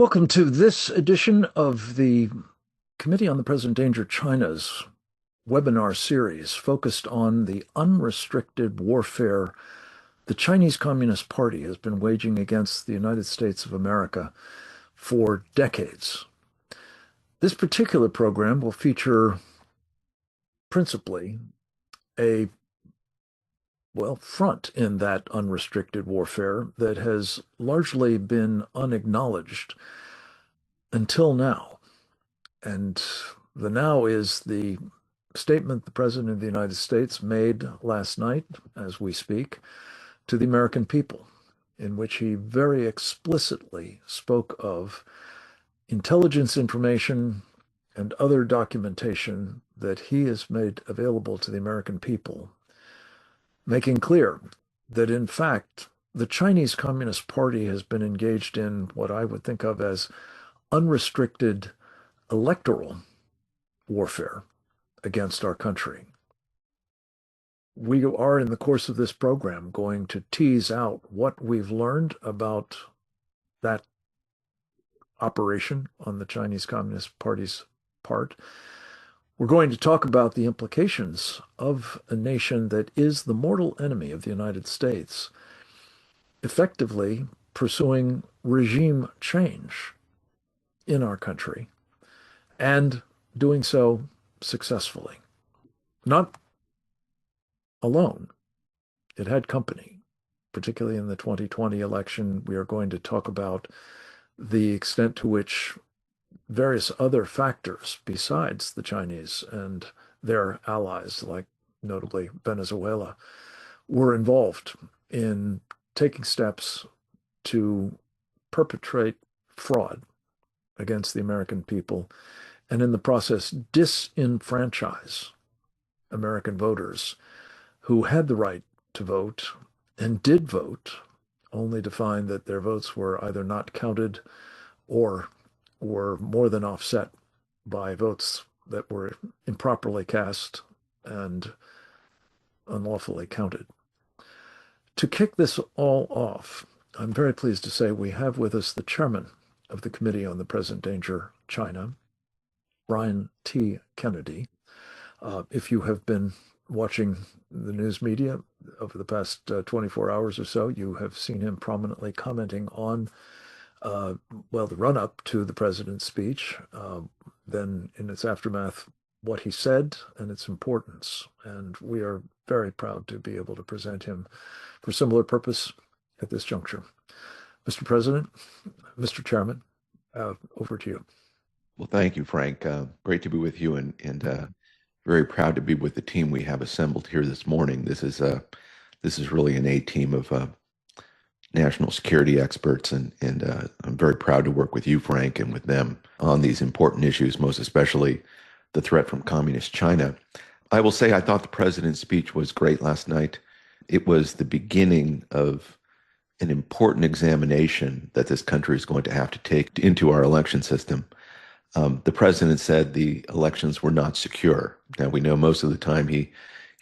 Welcome to this edition of the Committee on the Present Danger China's webinar series focused on the unrestricted warfare the Chinese Communist Party has been waging against the United States of America for decades. This particular program will feature principally a front in that unrestricted warfare that has largely been unacknowledged until now. And the now is the statement the President of the United States made last night, as we speak, to the American people, in which he very explicitly spoke of intelligence information and other documentation that he has made available to the American people, making clear that, in fact, the Chinese Communist Party has been engaged in what I would think of as unrestricted electoral warfare against our country. We are, in the course of this program, going to tease out what we've learned about that operation on the Chinese Communist Party's part. We're going to talk about the implications of a nation that is the mortal enemy of the United States, effectively pursuing regime change in our country and doing so successfully. Not alone. It had company, particularly in the 2020 election. We are going to talk about the extent to which various other factors besides the Chinese and their allies, like notably Venezuela, were involved in taking steps to perpetrate fraud against the American people and in the process disenfranchise American voters who had the right to vote and did vote, only to find that their votes were either not counted or were more than offset by votes that were improperly cast and unlawfully counted. To kick this all off, I'm very pleased to say we have with us the chairman of the Committee on the Present Danger China, Brian T. Kennedy. If you have been watching the news media over the past 24 hours or so, you have seen him prominently commenting on, the run-up to the president's speech, then in its aftermath, what he said and its importance. And we are very proud to be able to present him for similar purpose at this juncture. Mr. President, Mr. Chairman, over to you. Well, thank you, Frank. Great to be with you, and very proud to be with the team we have assembled here this morning. This is really an A team of national security experts, and I'm very proud to work with you, Frank, and with them on these important issues, most especially the threat from communist China. I will say I thought the president's speech was great last night. It was the beginning of an important examination that this country is going to have to take into our election system. The president said the elections were not secure. Now, we know most of the time he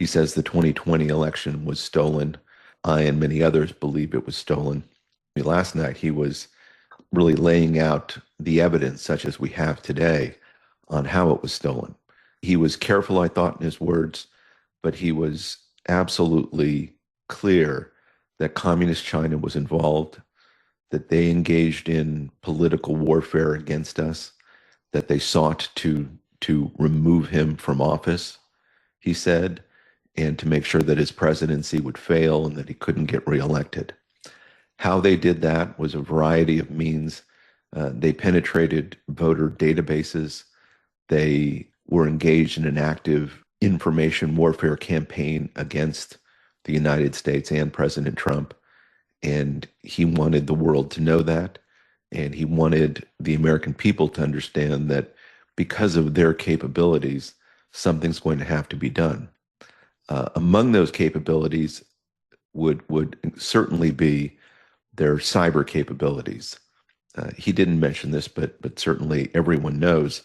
says the 2020 election was stolen. I and many others believe it was stolen. Last night, he was really laying out the evidence, such as we have today, on how it was stolen. He was careful, I thought, in his words, but he was absolutely clear that communist China was involved, that they engaged in political warfare against us, that they sought to remove him from office, he said, and to make sure that his presidency would fail and that he couldn't get reelected. How they did that was a variety of means. They penetrated voter databases. They were engaged in an active information warfare campaign against the United States and President Trump. And he wanted the world to know that. And he wanted the American people to understand that because of their capabilities, something's going to have to be done. Among those capabilities would certainly be their cyber capabilities. He didn't mention this, but certainly everyone knows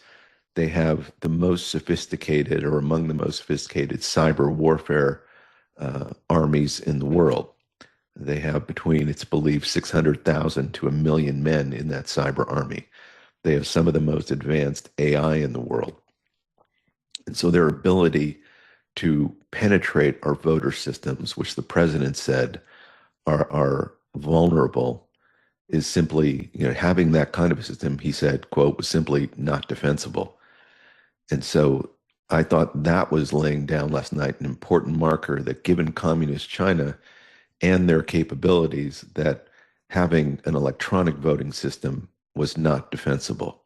they have the most sophisticated, or among the most sophisticated, cyber warfare armies in the world. They have between, it's believed, 600,000 to 1 million men in that cyber army. They have some of the most advanced AI in the world. And so their ability to penetrate our voter systems, which the president said are vulnerable, is simply, having that kind of a system, he said, quote, was simply not defensible. And so I thought that was laying down last night an important marker that given communist China and their capabilities, that having an electronic voting system was not defensible.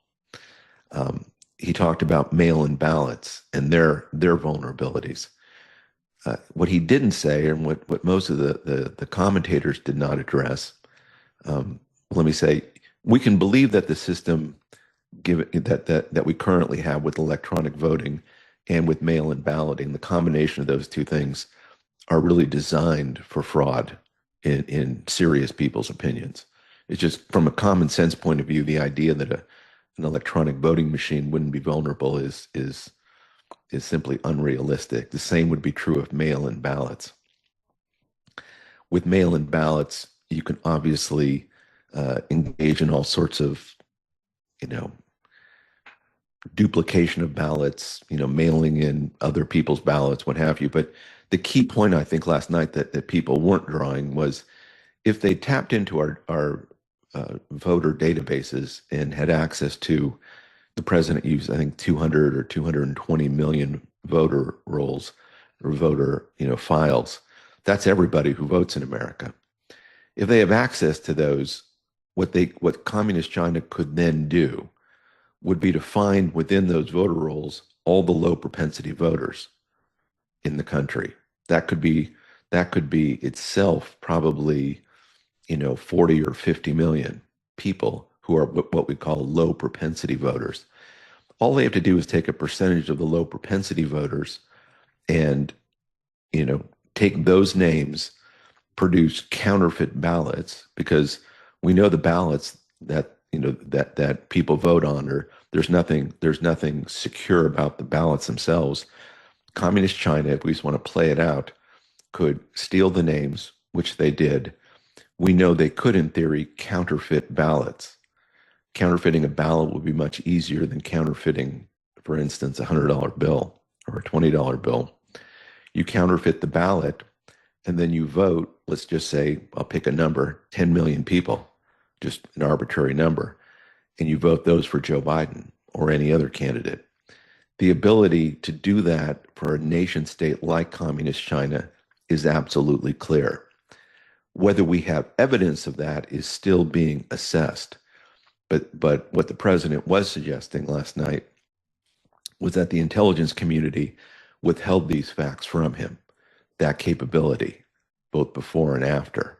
He talked about mail-in ballots and their vulnerabilities. What he didn't say, and what most of the commentators did not address, let me say, we can believe that the system that we currently have with electronic voting and with mail-in balloting, the combination of those two things are really designed for fraud in serious people's opinions. It's just from a common sense point of view, the idea that an electronic voting machine wouldn't be vulnerable is simply unrealistic. The same would be true of mail-in ballots. With mail-in ballots, you can obviously engage in all sorts of, duplication of ballots, mailing in other people's ballots, what have you. But the key point, I think, last night that people weren't drawing was if they tapped into our voter databases and had access to, the president used, I think, 200 or 220 million voter rolls or voter, files. That's everybody who votes in America. If they have access to those, what communist China could then do would be to find within those voter rolls all the low propensity voters in the country. That could be itself probably, 40 or 50 million people who are what we call low propensity voters. All they have to do is take a percentage of the low propensity voters and, take those names, produce counterfeit ballots, because we know the ballots that that people vote on, or there's nothing secure about the ballots themselves. Communist China, if we just want to play it out, could steal the names, which they did. We know they could, in theory, counterfeit ballots. Counterfeiting a ballot would be much easier than counterfeiting, for instance, a $100 bill or a $20 bill. You counterfeit the ballot, and then you vote, let's just say, I'll pick a number, 10 million people, just an arbitrary number, and you vote those for Joe Biden or any other candidate. The ability to do that for a nation state like Communist China is absolutely clear. Whether we have evidence of that is still being assessed. But what the president was suggesting last night was that the intelligence community withheld these facts from him, that capability, both before and after,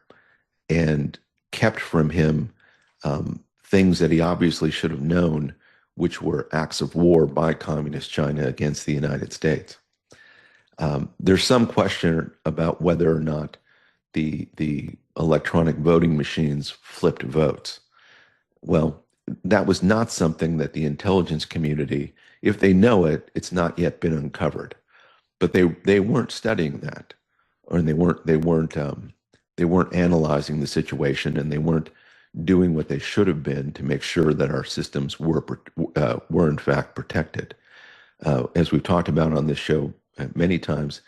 and kept from him things that he obviously should have known, which were acts of war by Communist China against the United States. There's some question about whether or not the electronic voting machines flipped votes. Well, that was not something that the intelligence community, if they know it, it's not yet been uncovered. But they weren't studying that, or they weren't analyzing the situation, and they weren't doing what they should have been to make sure that our systems were in fact protected. As we've talked about on this show many times,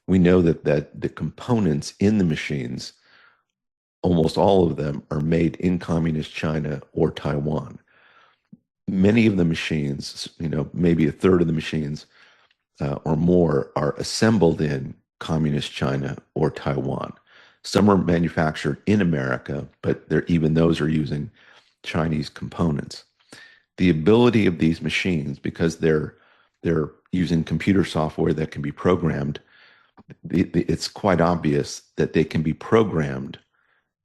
we know that the components in the machines, almost all of them, are made in Communist China or Taiwan. Many of the machines, maybe a third of the machines or more, are assembled in Communist China or Taiwan. Some are manufactured in America, but even those are using Chinese components. The ability of these machines, because they're using computer software that can be programmed, it's quite obvious that they can be programmed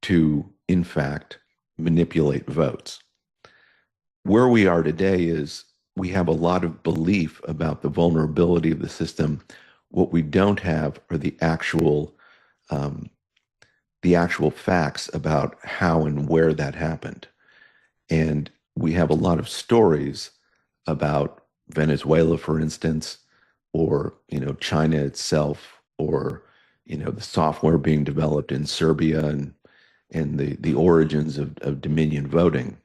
to, in fact, manipulate votes. Where we are today is we have a lot of belief about the vulnerability of the system. What we don't have are the actual facts about how and where that happened. And we have a lot of stories about Venezuela, for instance, or China itself, or the software being developed in Serbia and the origins of Dominion voting.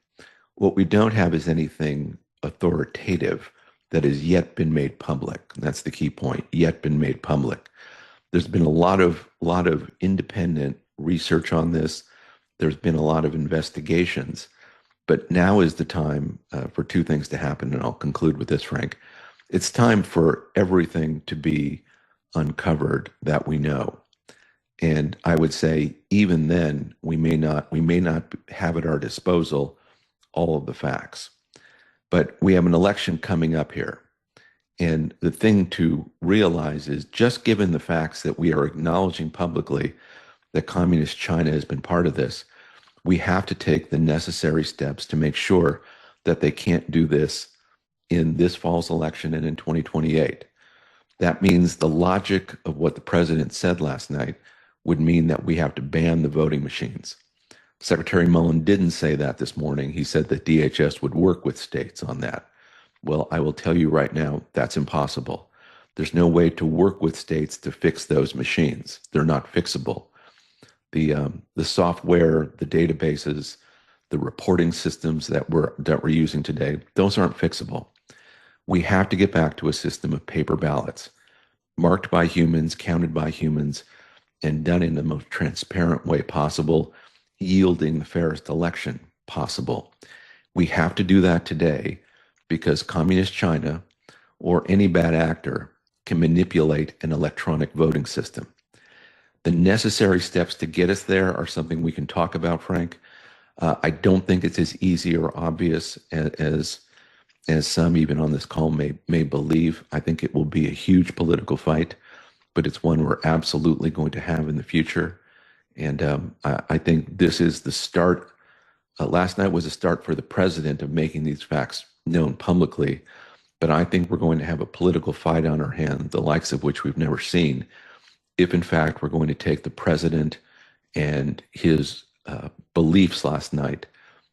What we don't have is anything authoritative that has yet been made public. That's the key point, yet been made public. There's been a lot of independent research on this. There's been a lot of investigations, but now is the time for two things to happen, and I'll conclude with this, Frank. It's time for everything to be uncovered that we know. And I would say even then, we may not have at our disposal all of the facts. But we have an election coming up here. And the thing to realize is just given the facts that we are acknowledging publicly that communist China has been part of this, we have to take the necessary steps to make sure that they can't do this in this fall's election and in 2028. That means the logic of what the president said last night would mean that we have to ban the voting machines. Secretary Mullen didn't say that this morning. He said that DHS would work with states on that. Well, I will tell you right now, that's impossible. There's no way to work with states to fix those machines. They're not fixable. The software, the databases, the reporting systems that we're using today, those aren't fixable. We have to get back to a system of paper ballots, marked by humans, counted by humans, and done in the most transparent way possible, yielding the fairest election possible. We have to do that today because communist China or any bad actor can manipulate an electronic voting system. The necessary steps to get us there are something we can talk about, Frank. I don't think it's as easy or obvious as some even on this call may believe. I think it will be a huge political fight, but it's one we're absolutely going to have in the future. And I think this is the start. Last night was a start for the president of making these facts known publicly, but I think we're going to have a political fight on our hands, the likes of which we've never seen, if in fact we're going to take the president and his beliefs last night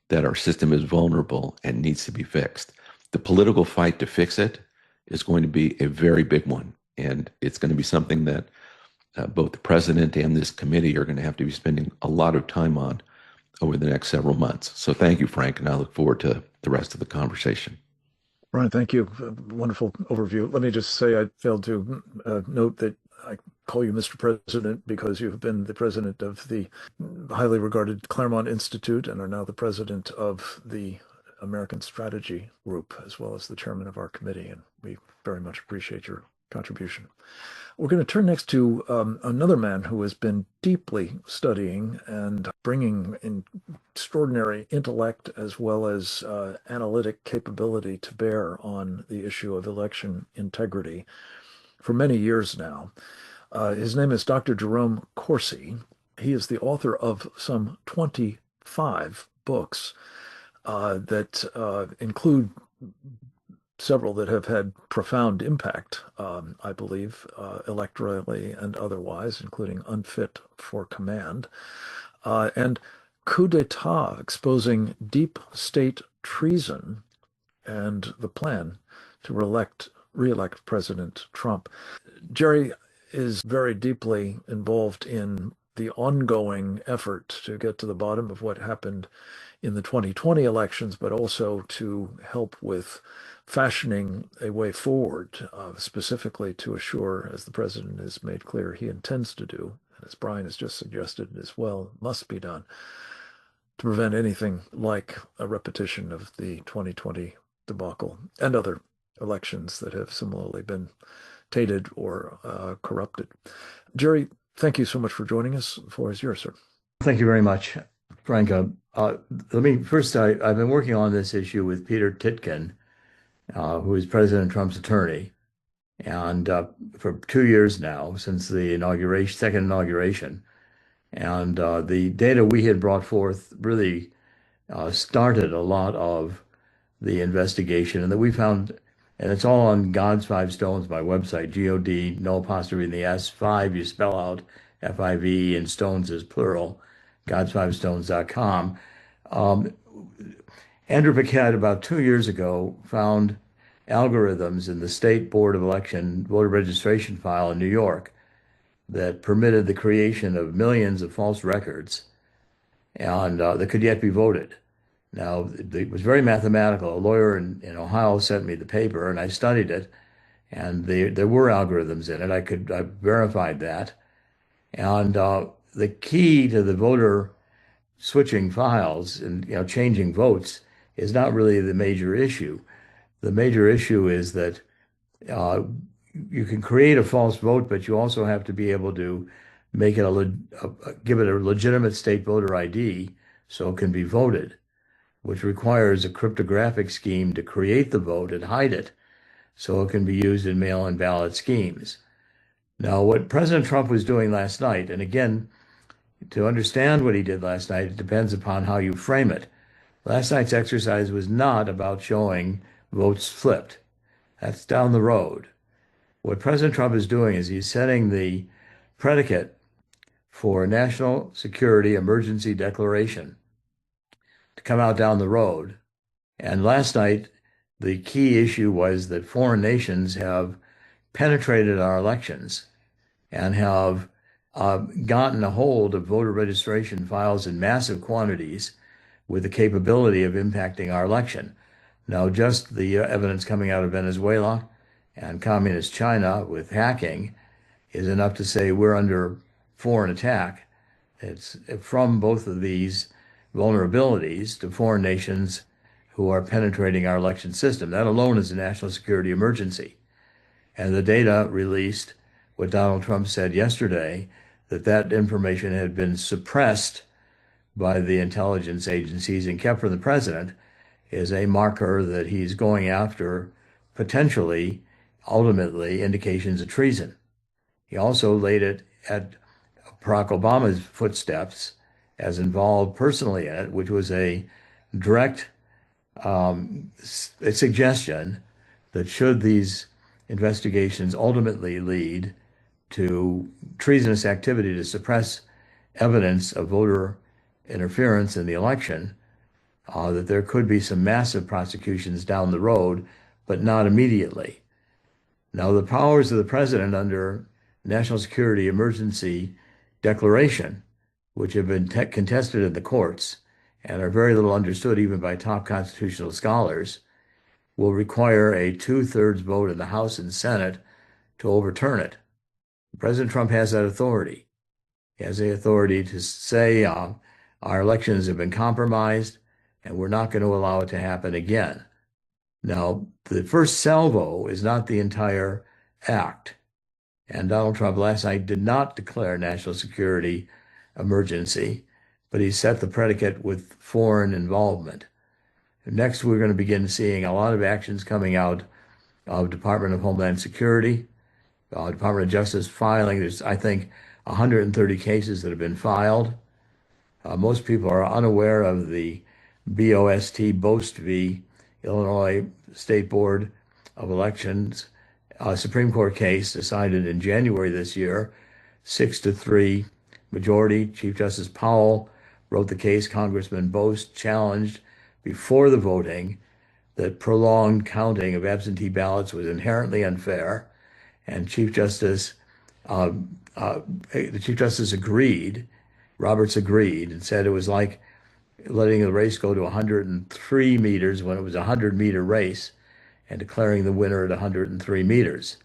that our system is vulnerable and needs to be fixed. The political fight to fix it is going to be a very big one, and it's going to be something that both the president and this committee are going to have to be spending a lot of time on over the next several months. So thank you, Frank, and I look forward to the rest of the conversation. Brian, thank you. Wonderful overview. Let me just say I failed to note that I call you Mr. President because you have been the president of the highly regarded Claremont Institute and are now the president of the American Strategy Group, as well as the chairman of our committee. And we very much appreciate your contribution. We're going to turn next to another man who has been deeply studying and bringing in extraordinary intellect as well as analytic capability to bear on the issue of election integrity for many years now. His name is Dr. Jerome Corsi. He is the author of some 25 books that include several that have had profound impact, I believe, electorally and otherwise, including Unfit for Command, and Coup d'etat, exposing deep state treason and the plan to re-elect President Trump. Jerry is very deeply involved in the ongoing effort to get to the bottom of what happened in the 2020 elections, but also to help with fashioning a way forward, specifically to assure, as the president has made clear he intends to do, and as Brian has just suggested as well, must be done, to prevent anything like a repetition of the 2020 debacle and other elections that have similarly been tainted or corrupted. Jerry, thank you so much for joining us. The floor is yours, sir. Thank you very much, Frank. Let me first, I've been working on this issue with Peter Titkin, who is President Trump's attorney, and for 2 years now, since the second inauguration. And the data we had brought forth really started a lot of the investigation, and that we found, and it's all on God's Five Stones, my website, G-O-D, no apostrophe in the S, five, you spell out F-I-V, and stones is plural, godsfivestones.com. Andrew Paquette, about 2 years ago, found algorithms in the State Board of Election voter registration file in New York that permitted the creation of millions of false records and that could yet be voted. Now, it was very mathematical. A lawyer in Ohio sent me the paper, and I studied it, and there were algorithms in it. I verified that. And the key to the voter switching files and changing votes is not really the major issue. The major issue is that uh, you can create a false vote, but you also have to be able to make it give it a legitimate state voter ID so it can be voted, which requires a cryptographic scheme to create the vote and hide it so it can be used in mail-in ballot schemes. Now, what President Trump was doing last night, and again, to understand what he did last night, it depends upon how you frame it. Last night's exercise was not about showing votes flipped. That's down the road. What President Trump is doing is he's setting the predicate for a national security emergency declaration to come out down the road. And last night, the key issue was that foreign nations have penetrated our elections and have gotten a hold of voter registration files in massive quantities with the capability of impacting our election. Now, just the evidence coming out of Venezuela and communist China with hacking is enough to say we're under foreign attack. It's from both of these vulnerabilities to foreign nations who are penetrating our election system. That alone is a national security emergency. And the data released what Donald Trump said yesterday, that information had been suppressed by the intelligence agencies and kept from the president, is a marker that he's going after potentially, ultimately, indications of treason. He also laid it at Barack Obama's footsteps as involved personally in it, which was a direct a suggestion that should these investigations ultimately lead to treasonous activity to suppress evidence of voter interference in the election, that there could be some massive prosecutions down the road, but not immediately. Now, the powers of the president under National Security Emergency Declaration, which have been contested in the courts and are very little understood even by top constitutional scholars, will require a 2/3 vote in the House and Senate to overturn it. President Trump has that authority. He has the authority to say our elections have been compromised and we're not going to allow it to happen again. Now, the first salvo is not the entire act. And Donald Trump last night did not declare national security emergency, but he set the predicate with foreign involvement. Next, we're going to begin seeing a lot of actions coming out of Department of Homeland Security, Department of Justice filing. There's, I think, 130 cases that have been filed. Most people are unaware of the BOST v. Illinois State Board of Elections Supreme Court case decided in January this year, 6-3 majority. Chief Justice Powell wrote the case. Congressman Bost challenged before the voting that prolonged counting of absentee ballots was inherently unfair, and the Chief Justice agreed. Roberts agreed and said it was like letting the race go to 103 meters when it was a 100-meter race and declaring the winner at 103 meters.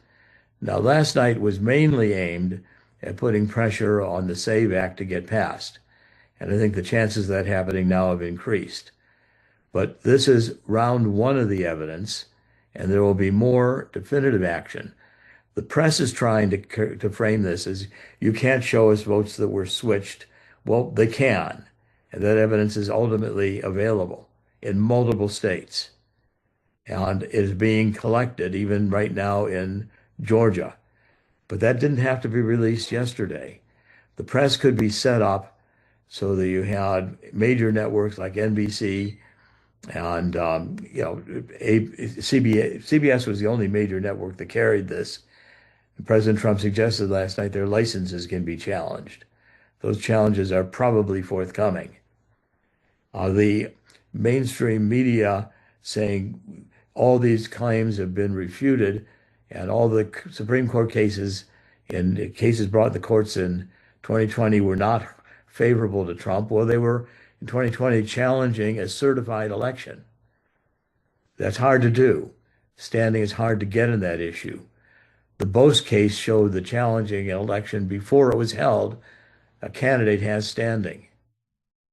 Now, last night was mainly aimed at putting pressure on the SAVE Act to get passed. And I think the chances of that happening now have increased. But this is round one of the evidence, and there will be more definitive action. The press is trying to frame this as you can't show us votes that were switched. Well, they can, and that evidence is ultimately available in multiple states. And it is being collected even right now in Georgia. But that didn't have to be released yesterday. The press could be set up so that you had major networks like NBC and CBS was the only major network that carried this. President Trump suggested last night their licenses can be challenged. Those challenges are probably forthcoming. The mainstream media saying all these claims have been refuted and all the Supreme Court cases And cases brought in the courts in 2020 were not favorable to Trump. Well, they were in 2020 challenging a certified election. That's hard to do. Standing is hard to get in that issue. The Bose case showed that challenging an election before it was held, a candidate has standing.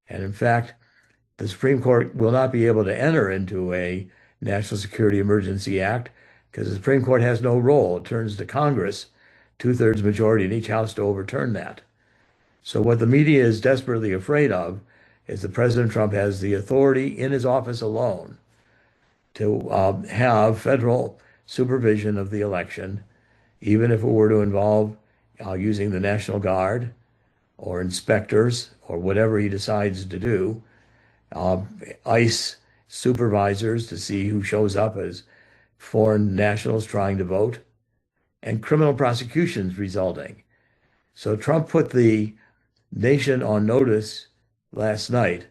And in fact, the Supreme Court will not be able to enter into a National Security Emergency Act because the Supreme Court has no role. It turns to Congress, two-thirds majority in each house to overturn that. So what the media is desperately afraid of is that President Trump has the authority in his office alone to have federal supervision of the election, even if it were to involve using the National Guard or inspectors or whatever he decides to do, ICE supervisors to see who shows up as foreign nationals trying to vote, and criminal prosecutions resulting. So Trump put the nation on notice last night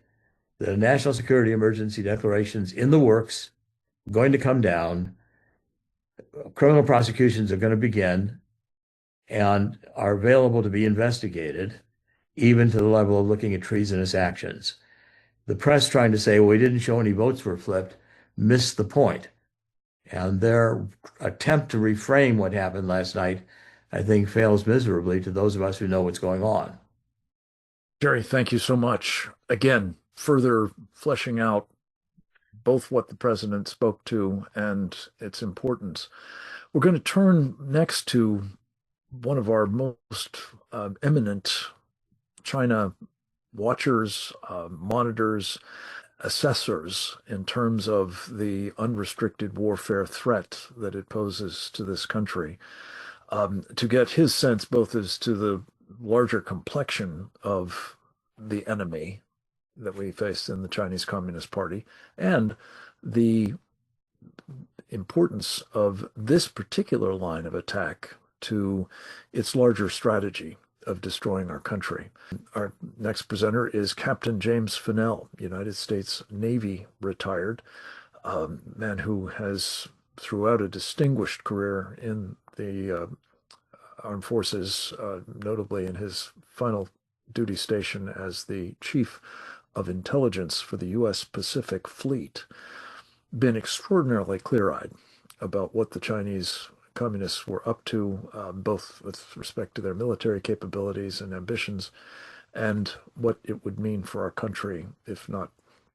that a national security emergency declaration's in the works, going to come down, criminal prosecutions are going to begin and are available to be investigated, even to the level of looking at treasonous actions. The press trying to say, well, we didn't show any votes were flipped, missed the point. And their attempt to reframe what happened last night, I think, fails miserably to those of us who know what's going on. Jerry, thank you so much. Again, further fleshing out both what the president spoke to and its importance. We're going to turn next to one of our most eminent China watchers, monitors, assessors in terms of the unrestricted warfare threat that it poses to this country, to get his sense both as to the larger complexion of the enemy that we face in the Chinese Communist Party and the importance of this particular line of attack to its larger strategy of destroying our country. Our next presenter is Captain James Fennell, United States Navy retired, man who has throughout a distinguished career in the armed forces, notably in his final duty station as the chief of intelligence for the U.S. Pacific Fleet, been extraordinarily clear-eyed about what the Chinese communists were up to, both with respect to their military capabilities and ambitions, and what it would mean for our country if not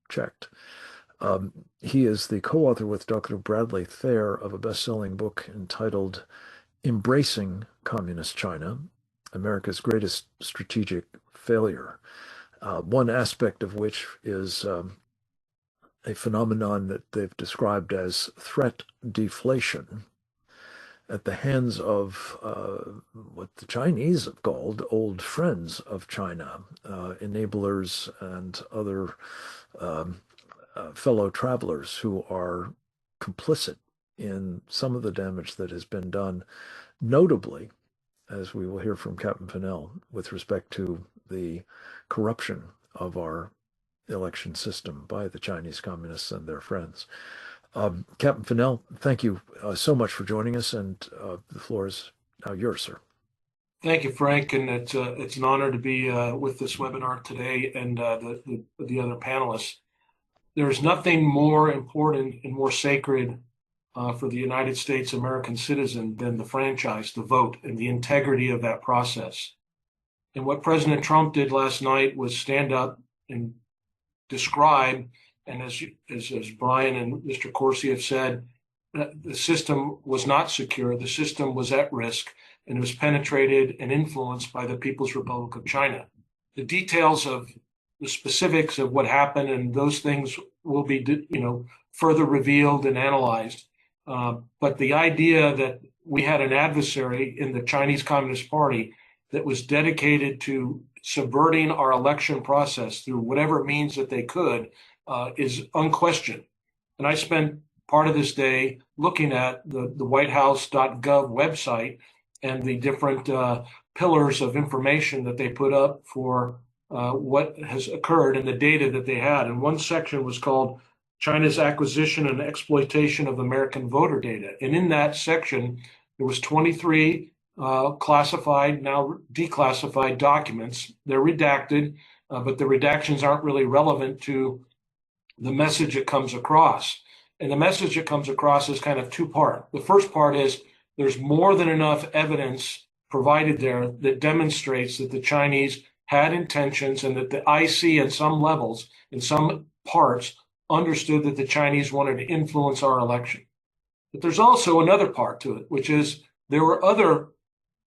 checked. He is the co-author with Dr. Bradley Thayer of a best-selling book entitled Embracing Communist China, America's Greatest Strategic Failure, one aspect of which is a phenomenon that they've described as threat deflation at the hands of what the Chinese have called old friends of China, enablers and other fellow travelers who are complicit in some of the damage that has been done, notably, as we will hear from Captain Fennell, with respect to the corruption of our election system by the Chinese communists and their friends. Captain Fennell, thank you so much for joining us, and the floor is now yours, sir. Thank you, Frank, and it's an honor to be with this webinar today and the other panelists. There's nothing more important and more sacred for the United States American citizen than the franchise, the vote, and the integrity of that process. And what President Trump did last night was stand up and describe, and as Brian and Mr. Corsi have said, the system was not secure, the system was at risk, and it was penetrated and influenced by the People's Republic of China. The details of the specifics of what happened and those things will be, further revealed and analyzed. But the idea that we had an adversary in the Chinese Communist Party that was dedicated to subverting our election process through whatever means that they could is unquestioned. And I spent part of this day looking at the whitehouse.gov website and the different pillars of information that they put up for what has occurred and the data that they had. And one section was called China's Acquisition and Exploitation of American Voter Data. And in that section, there was 23 classified, now declassified documents. They're redacted, but the redactions aren't really relevant to the message it comes across. And the message it comes across is kind of two-part. The first part is there's more than enough evidence provided there that demonstrates that the Chinese had intentions and that the IC in some levels, in some parts, understood that the Chinese wanted to influence our election. But there's also another part to it, which is there were other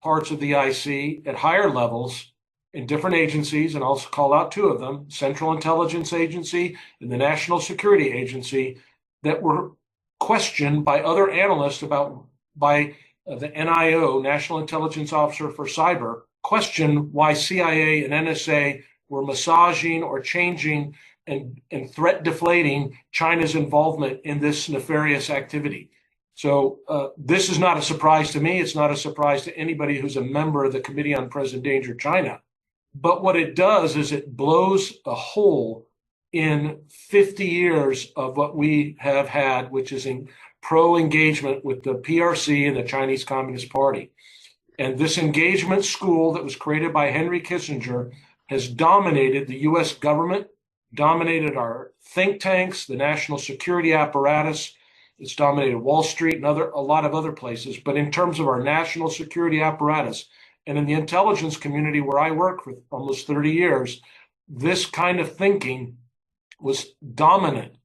parts of the IC at higher levels in different agencies, and I'll call out two of them, Central Intelligence Agency and the National Security Agency, that were questioned by other analysts by the NIO, National Intelligence Officer for Cyber, questioned why CIA and NSA were massaging or changing and threat deflating China's involvement in this nefarious activity. So this is not a surprise to me. It's not a surprise to anybody who's a member of the Committee on Present Danger China. But what it does is it blows a hole in 50 years of what we have had, which is in pro-engagement with the PRC and the Chinese Communist Party. And this engagement school that was created by Henry Kissinger has dominated the U.S. government, dominated our think tanks, the national security apparatus. It's dominated Wall Street and a lot of other places. But in terms of our national security apparatus, and in the intelligence community where I worked for almost 30 years, this kind of thinking was dominant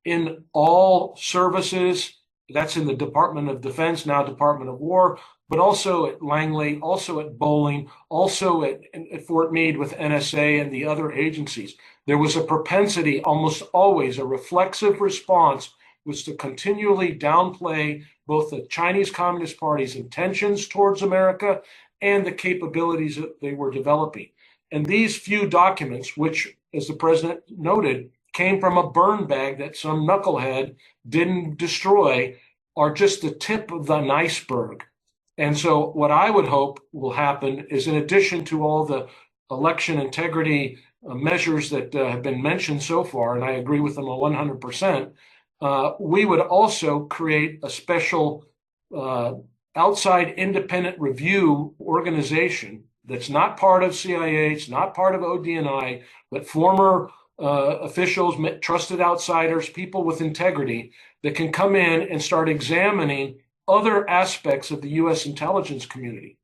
in all services. That's in the Department of Defense, now Department of War, but also at Langley, also at Bolling, also at Fort Meade with NSA and the other agencies. There was a propensity, almost always a reflexive response, was to continually downplay both the Chinese Communist Party's intentions towards America and the capabilities that they were developing. And these few documents, which, as the president noted, came from a burn bag that some knucklehead didn't destroy, are just the tip of the iceberg. And so what I would hope will happen is, in addition to all the election integrity measures that have been mentioned so far, and I agree with them 100%, we would also create a special outside independent review organization that's not part of CIA, it's not part of ODNI, but former officials, trusted outsiders, people with integrity that can come in and start examining other aspects of the U.S. intelligence community.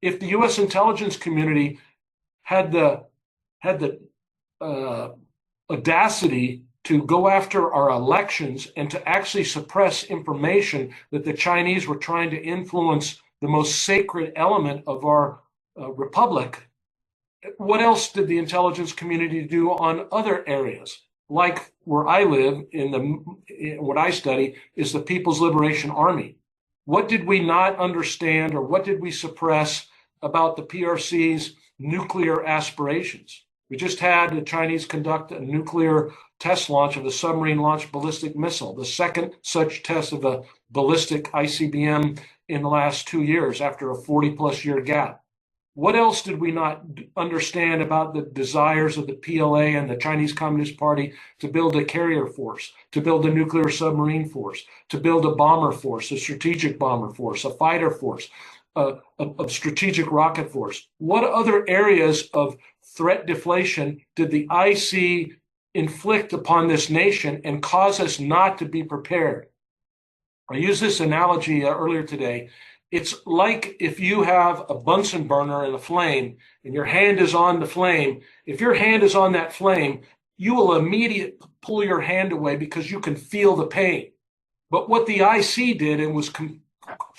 If the U.S. intelligence community had the audacity to go after our elections and to actually suppress information that the Chinese were trying to influence the most sacred element of our republic, what else did the intelligence community do on other areas? Like where I live, what I study is the People's Liberation Army. What did we not understand, or what did we suppress about the PRC's nuclear aspirations? We just had the Chinese conduct a nuclear test launch of a submarine-launched ballistic missile, the second such test of a ballistic ICBM in the last 2 years after a 40-plus year gap. What else did we not understand about the desires of the PLA and the Chinese Communist Party to build a carrier force, to build a nuclear submarine force, to build a bomber force, a strategic bomber force, a fighter force, a strategic rocket force? What other areas of threat deflation did the IC inflict upon this nation and cause us not to be prepared? I used this analogy earlier today. It's like if you have a Bunsen burner and a flame and your hand is on the flame. If your hand is on that flame, you will immediately pull your hand away because you can feel the pain. But what the IC did, and was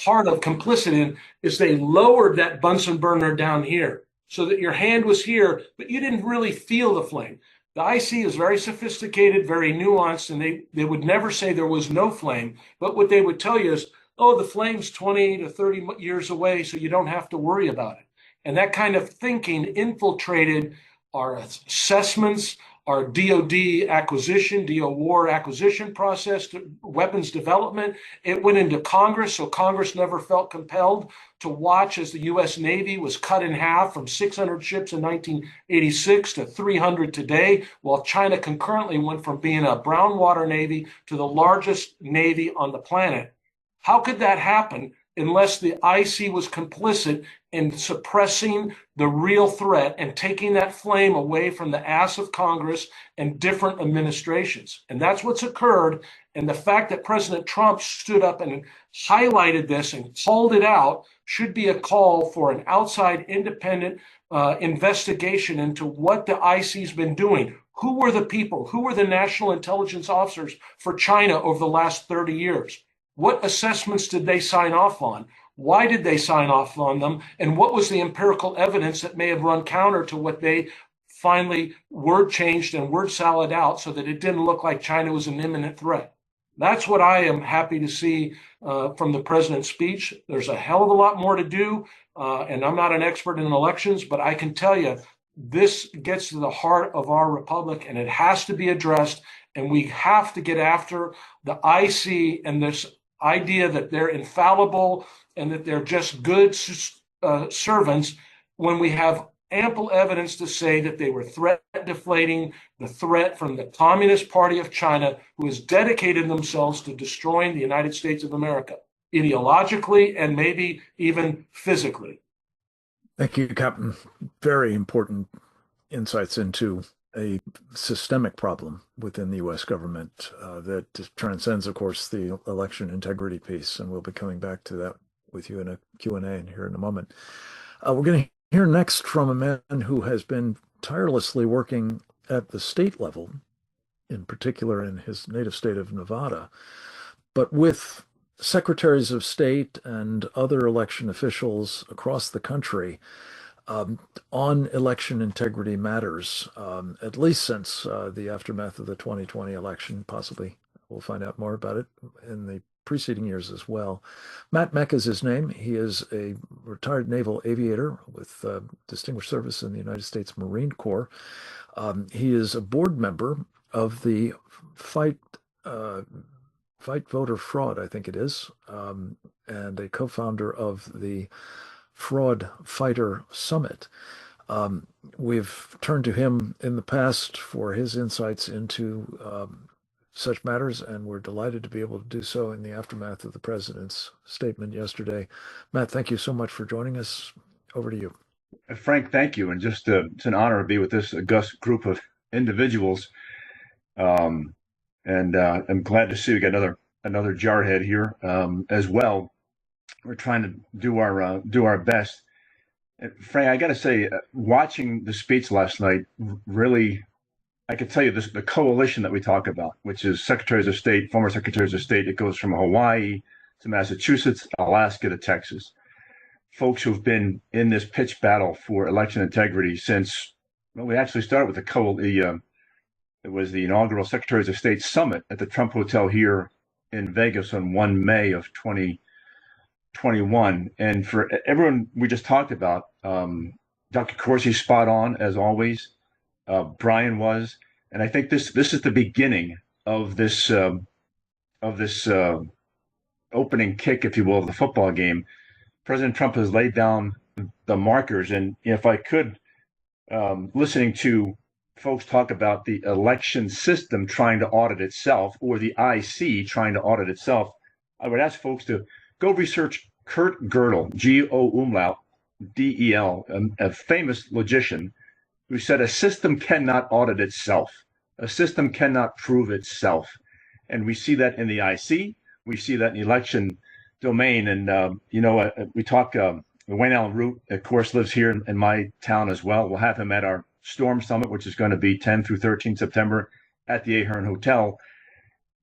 part of complicity in, is they lowered that Bunsen burner down here so that your hand was here, but you didn't really feel the flame. The IC is very sophisticated, very nuanced, and they would never say there was no flame. But what they would tell you is, oh, the flame's 20 to 30 years away, so you don't have to worry about it. And that kind of thinking infiltrated our assessments, our DOD acquisition, DO war acquisition process, weapons development. It went into Congress, so Congress never felt compelled to watch as the U.S. Navy was cut in half from 600 ships in 1986 to 300 today, while China concurrently went from being a brown water navy to the largest navy on the planet. How could that happen unless the IC was complicit in suppressing the real threat and taking that flame away from the ass of Congress and different administrations. And that's what's occurred. And the fact that President Trump stood up and highlighted this and called it out should be a call for an outside independent investigation into what the IC's been doing. Who were the people? Who were the national intelligence officers for China over the last 30 years? What assessments did they sign off on? Why did they sign off on them? And what was the empirical evidence that may have run counter to what they finally word changed and word salad out so that it didn't look like China was an imminent threat? That's what I am happy to see from the president's speech. There's a hell of a lot more to do, and I'm not an expert in elections, but I can tell you this gets to the heart of our republic, and it has to be addressed, and we have to get after the IC and this idea that they're infallible and that they're just good servants when we have ample evidence to say that they were threat deflating the threat from the Communist Party of China, who has dedicated themselves to destroying the United States of America, ideologically and maybe even physically. Thank you, Captain. Very important insights into a systemic problem within the U.S. government that transcends, of course, the election integrity piece. And we'll be coming back to that with you in a Q&A here in a moment. We're going to hear next from a man who has been tirelessly working at the state level, in particular in his native state of Nevada, but with secretaries of state and other election officials across the country on election integrity matters, at least since the aftermath of the 2020 election. Possibly we'll find out more about it in the preceding years as well. Matt Meck is his name. He is a retired naval aviator with distinguished service in the United States Marine Corps. He is a board member of the Fight Voter Fraud, I think it is, and a co-founder of the Fraud Fighter Summit. We've turned to him in the past for his insights into such matters, and we're delighted to be able to do so in the aftermath of the president's statement yesterday. Matt, thank you so much for joining us. Over to you. Frank, thank you. And just it's an honor to be with this august group of individuals. And I'm glad to see we got another jarhead here as well. We're trying to do our best. And Frank, I got to say, watching the speech last night, really, I can tell you this: the coalition that we talk about, which is secretaries of state, former secretaries of state. It goes from Hawaii to Massachusetts, Alaska to Texas. Folks who've been in this pitched battle for election integrity since, well, we actually started with it was the inaugural Secretaries of State Summit at the Trump Hotel here in Vegas on 1 May of 2021. And for everyone we just talked about, Dr. Corsi's spot on as always. Brian was, and I think this is the beginning of this opening kick, if you will, of the football game. President Trump has laid down the markers, and if I could, listening to folks talk about the election system trying to audit itself, or the IC trying to audit itself, I would ask folks to go research Kurt Gödel, G-O-umlaut-D-E-L, a famous logician, who said a system cannot audit itself. A system cannot prove itself. And we see that in the IC. We see that in the election domain. And, we talk, Wayne Allen Root, of course, lives here in my town as well. We'll have him at our Storm Summit, which is going to be 10 through 13 September at the Ahern Hotel.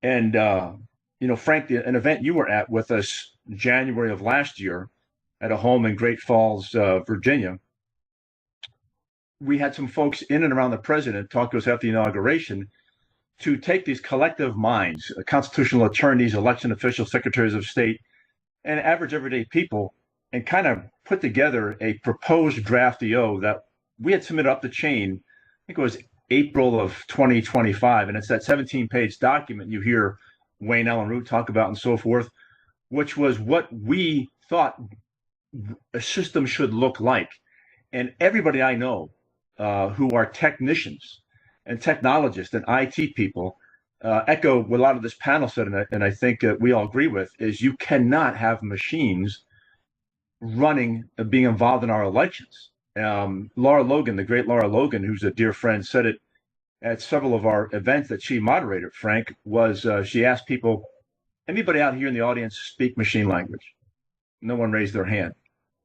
And, Frank, an event you were at with us January of last year at a home in Great Falls, Virginia, we had some folks in and around the president talk to us after the inauguration to take these collective minds, constitutional attorneys, election officials, secretaries of state, and average everyday people, and kind of put together a proposed draft EO that we had submitted up the chain. I think it was April of 2025, and it's that 17-page document you hear Wayne Allen Root talk about and so forth, which was what we thought a system should look like. And everybody I know who are technicians and technologists and IT people echo what a lot of this panel said, and I think we all agree with, is you cannot have machines running, being involved in our elections. Laura Logan, the great Laura Logan, who's a dear friend, said it at several of our events that she moderated, Frank, was she asked people, anybody out here in the audience speak machine language? No one raised their hand.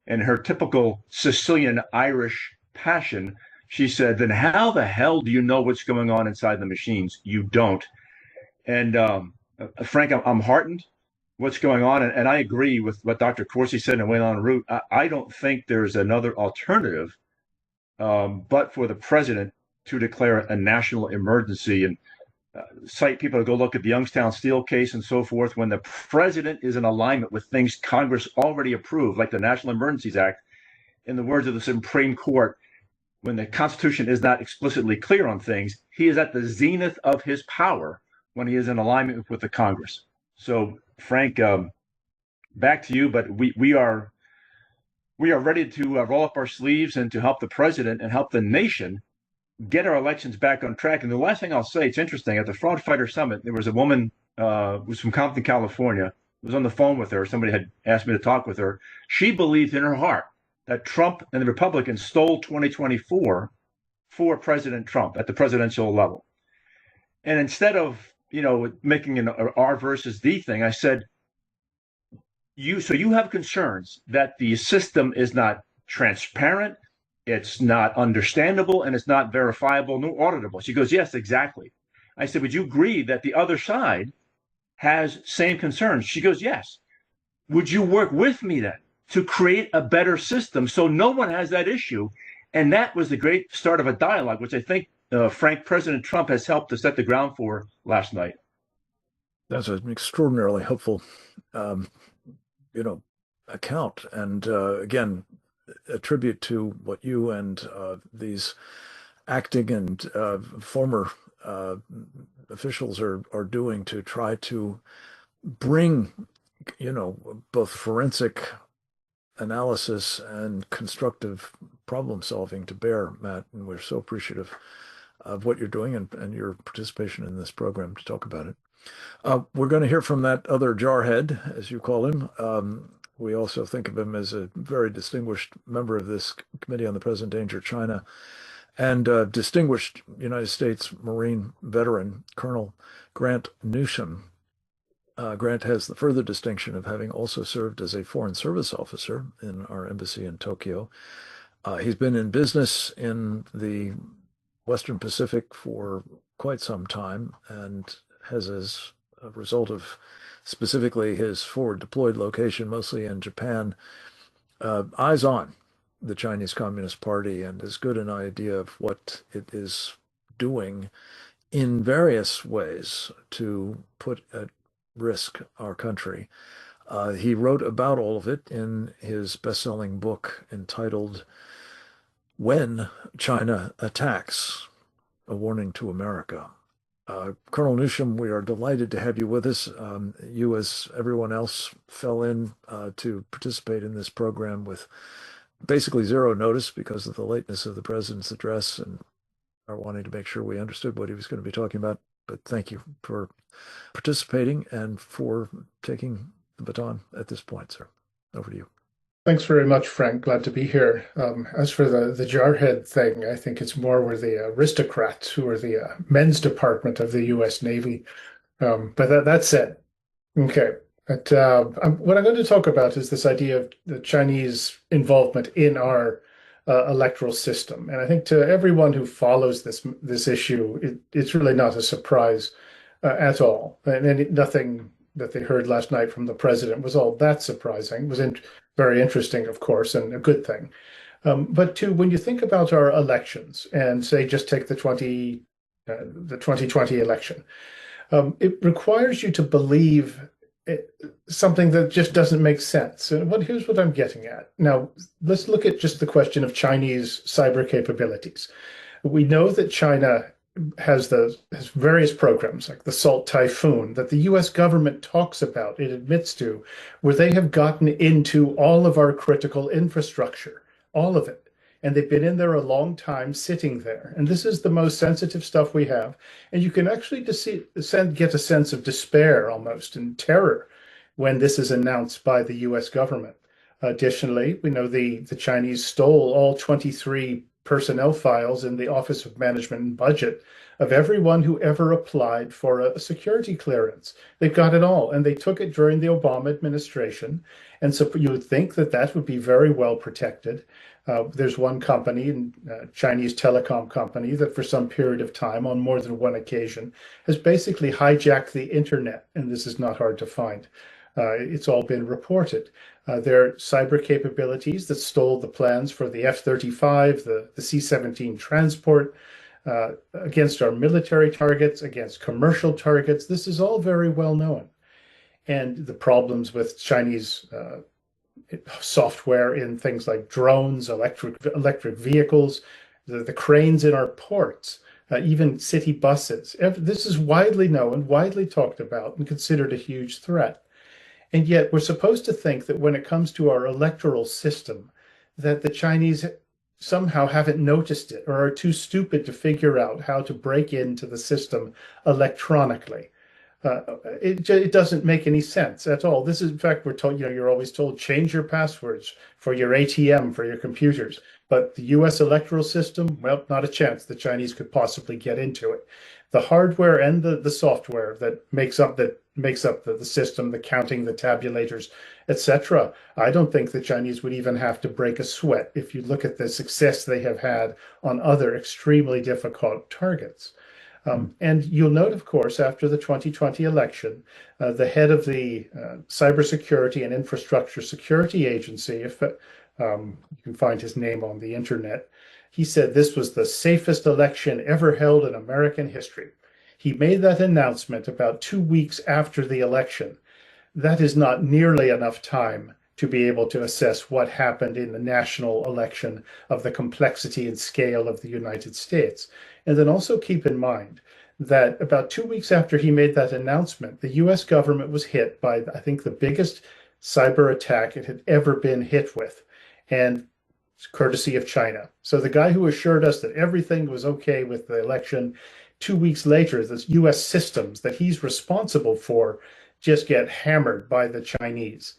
And her typical Sicilian Irish passion, she said, then how the hell do you know what's going on inside the machines? You don't. And Frank, I'm heartened what's going on. And I agree with what Dr. Corsi said and went on route. I don't think there's another alternative but for the president to declare a national emergency and cite people to go look at the Youngstown Steel case and so forth. When the president is in alignment with things Congress already approved, like the National Emergencies Act, in the words of the Supreme Court, when the Constitution is not explicitly clear on things, he is at the zenith of his power when he is in alignment with the Congress. So, Frank, back to you, but we are ready to roll up our sleeves and to help the president and help the nation get our elections back on track. And the last thing I'll say, it's interesting, at the Fraud Fighter Summit, there was a woman who was from Compton, California. I was on the phone with her. Somebody had asked me to talk with her. She believed in her heart that Trump and the Republicans stole 2024 for President Trump at the presidential level. And instead of, making an R versus D thing, I said, so you have concerns that the system is not transparent, it's not understandable, and it's not verifiable nor auditable. She goes, yes, exactly. I said, would you agree that the other side has same concerns? She goes, yes. Would you work with me then to create a better system so no one has that issue? And that was the great start of a dialogue, which I think, Frank, President Trump has helped to set the ground for last night. That's an extraordinarily helpful, account. And again, a tribute to what you and these acting and former officials are doing to try to bring, both forensic analysis and constructive problem solving to bear, Matt. And we're so appreciative of what you're doing and your participation in this program to talk about it. We're going to hear from that other jarhead, as you call him. We also think of him as a very distinguished member of this Committee on the Present Danger China and distinguished United States Marine veteran, Colonel Grant Newsham. Grant has the further distinction of having also served as a Foreign Service officer in our embassy in Tokyo. He's been in business in the Western Pacific for quite some time and has, as a result of specifically his forward deployed location, mostly in Japan, eyes on the Chinese Communist Party and as good an idea of what it is doing in various ways to put at risk our country. He wrote about all of it in his best-selling book entitled When China Attacks, A Warning to America. Colonel Newsham, we are delighted to have you with us. You, as everyone else, fell in to participate in this program with basically zero notice because of the lateness of the president's address and our wanting to make sure we understood what he was going to be talking about. But thank you for participating and for taking the baton at this point, sir. Over to you. Thanks very much, Frank. Glad to be here. As for the jarhead thing, I think it's more we're the aristocrats who are the men's department of the U.S. Navy. But that's it. Okay. But, what I'm going to talk about is this idea of the Chinese involvement in our electoral system. And I think to everyone who follows this issue, it's really not a surprise at all. And nothing that they heard last night from the president was all that surprising. It was very interesting, of course, and a good thing. But when you think about our elections and say, just take the 2020 election, it requires you to believe something that just doesn't make sense. Here's what I'm getting at. Now, let's look at just the question of Chinese cyber capabilities. We know that China has various programs like the Salt Typhoon that the US government talks about, it admits to, where they have gotten into all of our critical infrastructure, all of it. And they've been in there a long time sitting there. And this is the most sensitive stuff we have. And you can actually get a sense of despair almost and terror when this is announced by the US government. Additionally, we know the Chinese stole all 23 personnel files in the Office of Management and Budget of everyone who ever applied for a security clearance. They've got it all, and they took it during the Obama administration. And so you would think that that would be very well protected. There's one company, a Chinese telecom company, that for some period of time, on more than one occasion, has basically hijacked the internet, and this is not hard to find. It's all been reported. Their cyber capabilities that stole the plans for the F-35, the C-17 transport, against our military targets, against commercial targets. This is all very well known. And the problems with Chinese software in things like drones, electric vehicles, the cranes in our ports, even city buses. This is widely known, widely talked about, and considered a huge threat. And yet we're supposed to think that when it comes to our electoral system, that the Chinese somehow haven't noticed it or are too stupid to figure out how to break into the system electronically. It doesn't make any sense at all. This is, in fact, we're told, you're always told, change your passwords for your ATM, for your computers. But the US electoral system, well, not a chance the Chinese could possibly get into it. The hardware and the software that makes up the system, the counting, the tabulators, etc. I don't think the Chinese would even have to break a sweat if you look at the success they have had on other extremely difficult targets. And you'll note, of course, after the 2020 election, the head of the Cybersecurity and Infrastructure Security Agency, if you can find his name on the internet, he said this was the safest election ever held in American history. He made that announcement about 2 weeks after the election. That is not nearly enough time to be able to assess what happened in the national election of the complexity and scale of the United States. And then also keep in mind that about 2 weeks after he made that announcement, the US government was hit by, I think, the biggest cyber attack it had ever been hit with, and courtesy of China. So the guy who assured us that everything was okay with the election, 2 weeks later, the US systems that he's responsible for just get hammered by the Chinese.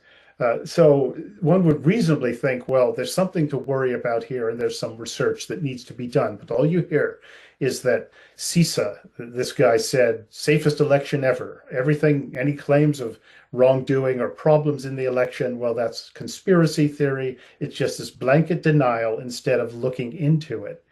So one would reasonably think, well, there's something to worry about here, and there's some research that needs to be done. But all you hear is that CISA, this guy said, safest election ever. Everything, any claims of wrongdoing or problems in the election, well, that's conspiracy theory. It's just this blanket denial instead of looking into it.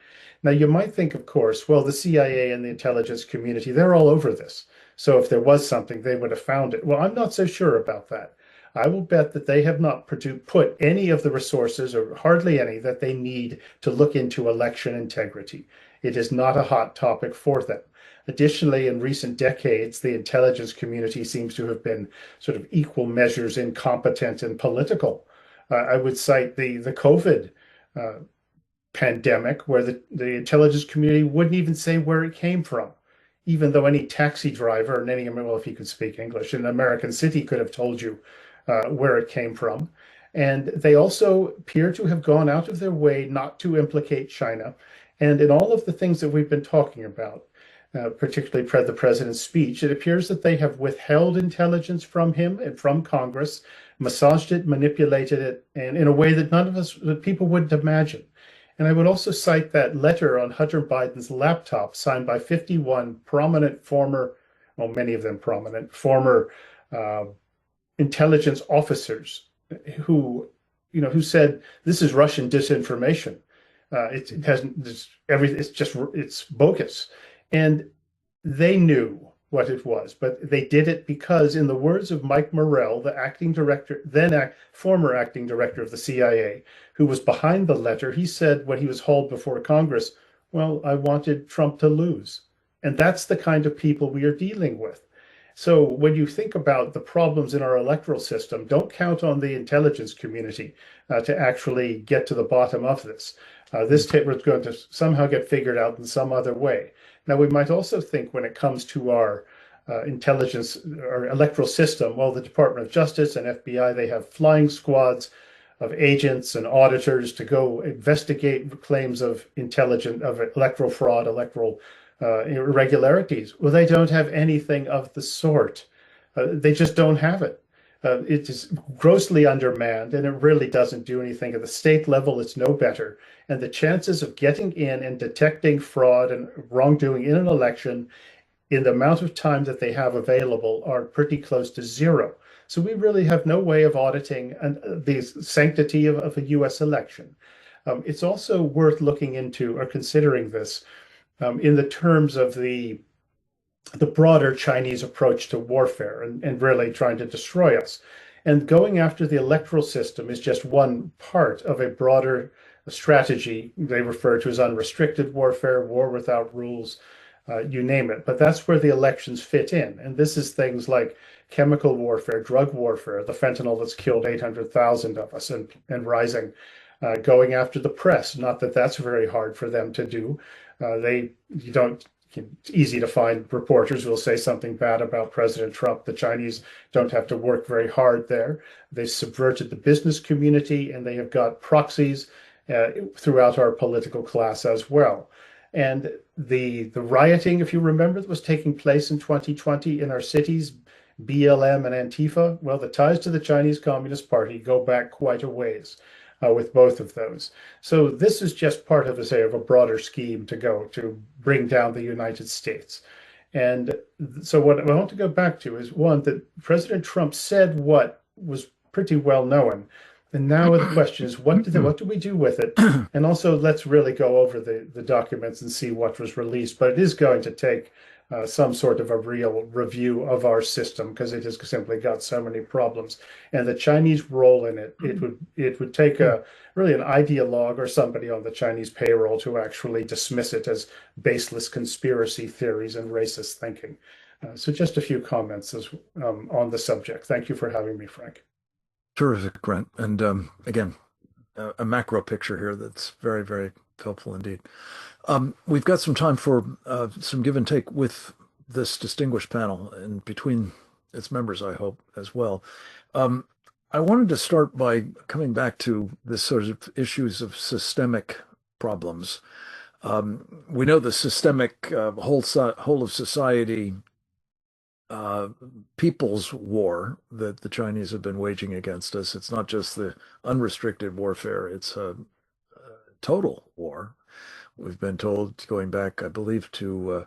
Now, you might think, of course, well, the CIA and the intelligence community, they're all over this. So if there was something, they would have found it. Well, I'm not so sure about that. I will bet that they have not put any of the resources, or hardly any, that they need to look into election integrity. It is not a hot topic for them. Additionally, in recent decades, the intelligence community seems to have been sort of equal measures incompetent and political. I would cite the COVID pandemic, where the intelligence community wouldn't even say where it came from, even though any taxi driver and any, well, if he could speak English, in an American city could have told you where it came from. And they also appear to have gone out of their way not to implicate China. And in all of the things that we've been talking about, particularly the president's speech, it appears that they have withheld intelligence from him and from Congress, massaged it, manipulated it, and in a way that none of us, that people wouldn't imagine. And I would also cite that letter on Hunter Biden's laptop signed by 51 prominent former, well, many of them prominent, former intelligence officers who said this is Russian disinformation. It hasn't, it's bogus. And they knew what it was, but they did it because, in the words of Mike Morrell, the acting director, former acting director of the CIA, who was behind the letter, he said when he was hauled before Congress, well, I wanted Trump to lose. And that's the kind of people we are dealing with. So when you think about the problems in our electoral system, don't count on the intelligence community to actually get to the bottom of this. This is going to somehow get figured out in some other way. Now, we might also think, when it comes to our intelligence or electoral system, well, the Department of Justice and FBI, they have flying squads agents and auditors to go investigate claims of electoral fraud, electoral irregularities. Well, they don't have anything of the sort. They just don't have it. It is grossly undermanned, and it really doesn't do anything. At the state level, it's no better. And the chances of getting in and detecting fraud and wrongdoing in an election in the amount of time that they have available are pretty close to zero. So we really have no way of auditing the sanctity of a US election. It's also worth looking into or considering this in the terms of the broader Chinese approach to warfare and really trying to destroy us. And going after the electoral system is just one part of a broader strategy they refer to as unrestricted warfare, war without rules, you name it. But that's where the elections fit in. And this is things like chemical warfare, drug warfare, the fentanyl that's killed 800,000 of us and rising, going after the press. Not that that's very hard for them to do. It's easy to find reporters who will say something bad about President Trump. The Chinese don't have to work very hard there. They've subverted the business community, and they have got proxies throughout our political class as well. And the rioting, if you remember, that was taking place in 2020 in our cities, BLM and Antifa, well, the ties to the Chinese Communist Party go back quite a ways with both of those. So this is just part of, of a broader scheme to bring down the United States. And so what I want to go back to is one, that President Trump said what was pretty well known. And now the question is, what do we do with it? And also, let's really go over the documents and see what was released. But it is going to take some sort of a real review of our system because it has simply got so many problems. And the Chinese role in it, it would take really an ideologue or somebody on the Chinese payroll to actually dismiss it as baseless conspiracy theories and racist thinking. So just a few comments on the subject. Thank you for having me, Frank. Terrific, Brent. And again, a macro picture here that's very, very helpful indeed. We've got some time for some give and take with this distinguished panel and between its members, I hope, as well. I wanted to start by coming back to this sort of issues of systemic problems. We know the systemic whole of society people's war that the Chinese have been waging against us. It's not just the unrestricted warfare, it's a total war. We've been told, going back, I believe, to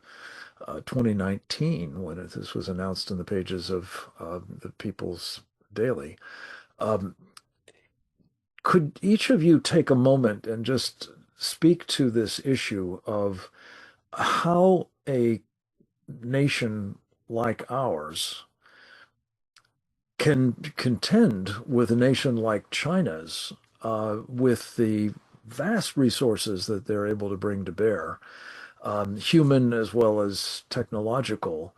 2019, when this was announced in the pages of the People's Daily. Could each of you take a moment and just speak to this issue of how a nation like ours can contend with a nation like China's with the vast resources that they're able to bring to bear, human as well as technological,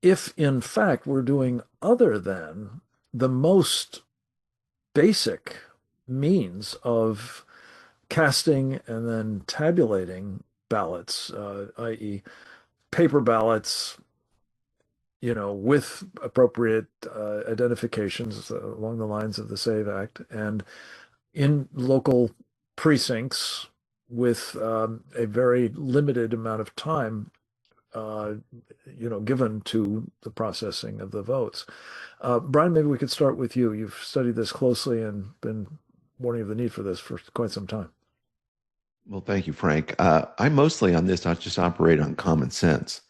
if in fact we're doing other than the most basic means of casting and then tabulating ballots, i.e. paper ballots, with appropriate identifications along the lines of the SAVE Act, and in local precincts with a very limited amount of time, given to the processing of the votes. Brian, maybe we could start with you. You've studied this closely and been warning of the need for this for quite some time. Well, thank you, Frank. I mostly on this, I just operate on common sense.